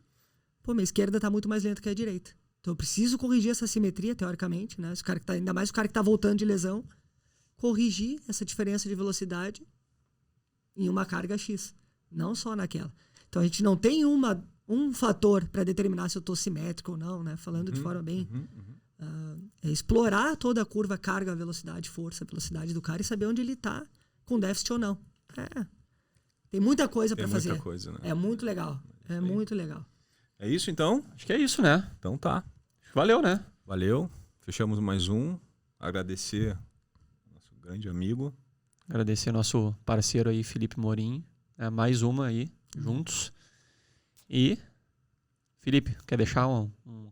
minha esquerda está muito mais lenta que a direita. Então eu preciso corrigir essa simetria, teoricamente, né? Ainda mais o cara que está voltando de lesão, corrigir essa diferença de velocidade em uma carga X, não só naquela. Então a gente não tem um fator para determinar se eu estou simétrico ou não, né? Falando de forma bem... explorar toda a curva, carga, velocidade, força, velocidade do cara e saber onde ele está com déficit ou não. Tem muita coisa para fazer. Muita coisa, né? É muito legal. É muito legal. É isso então? Acho que é isso, né? Então tá. Valeu, né? Valeu. Fechamos mais um. Agradecer ao nosso grande amigo. Agradecer ao nosso parceiro aí, Felipe Morim. Mais uma aí, juntos. E... Felipe, quer deixar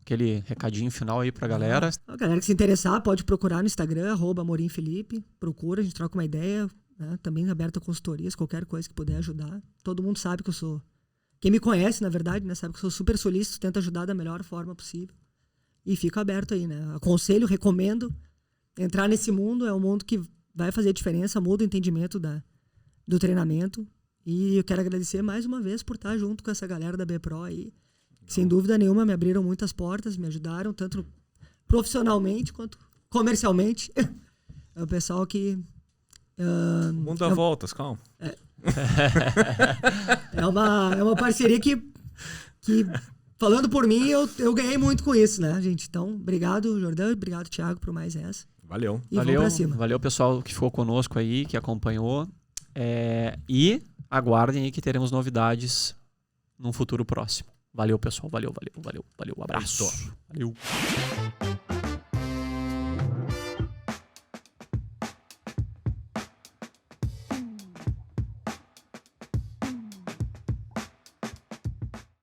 aquele recadinho final aí pra galera? A galera que se interessar pode procurar no Instagram, @morimfelipe. Procura, a gente troca uma ideia. Né? Também aberto a consultorias, qualquer coisa que puder ajudar. Todo mundo sabe que eu sou... Quem me conhece, na verdade, né, sabe que eu sou super solícito, tento ajudar da melhor forma possível. E fico aberto aí, né? Aconselho, recomendo. entrar nesse mundo é um mundo que vai fazer diferença, muda o entendimento do treinamento. E eu quero agradecer mais uma vez por estar junto com essa galera da BPRO aí. Sem dúvida nenhuma, me abriram muitas portas, me ajudaram, tanto profissionalmente quanto comercialmente. É o pessoal que... o mundo dá voltas, calma. É uma parceria que, falando por mim, eu ganhei muito com isso, né, gente? Então, obrigado, Jordão, obrigado, Thiago, por mais essa. Valeu. E vamos pra cima. Valeu, pessoal que ficou conosco aí, que acompanhou. E aguardem aí que teremos novidades num futuro próximo. Valeu, pessoal. Valeu. Abraço. Valeu.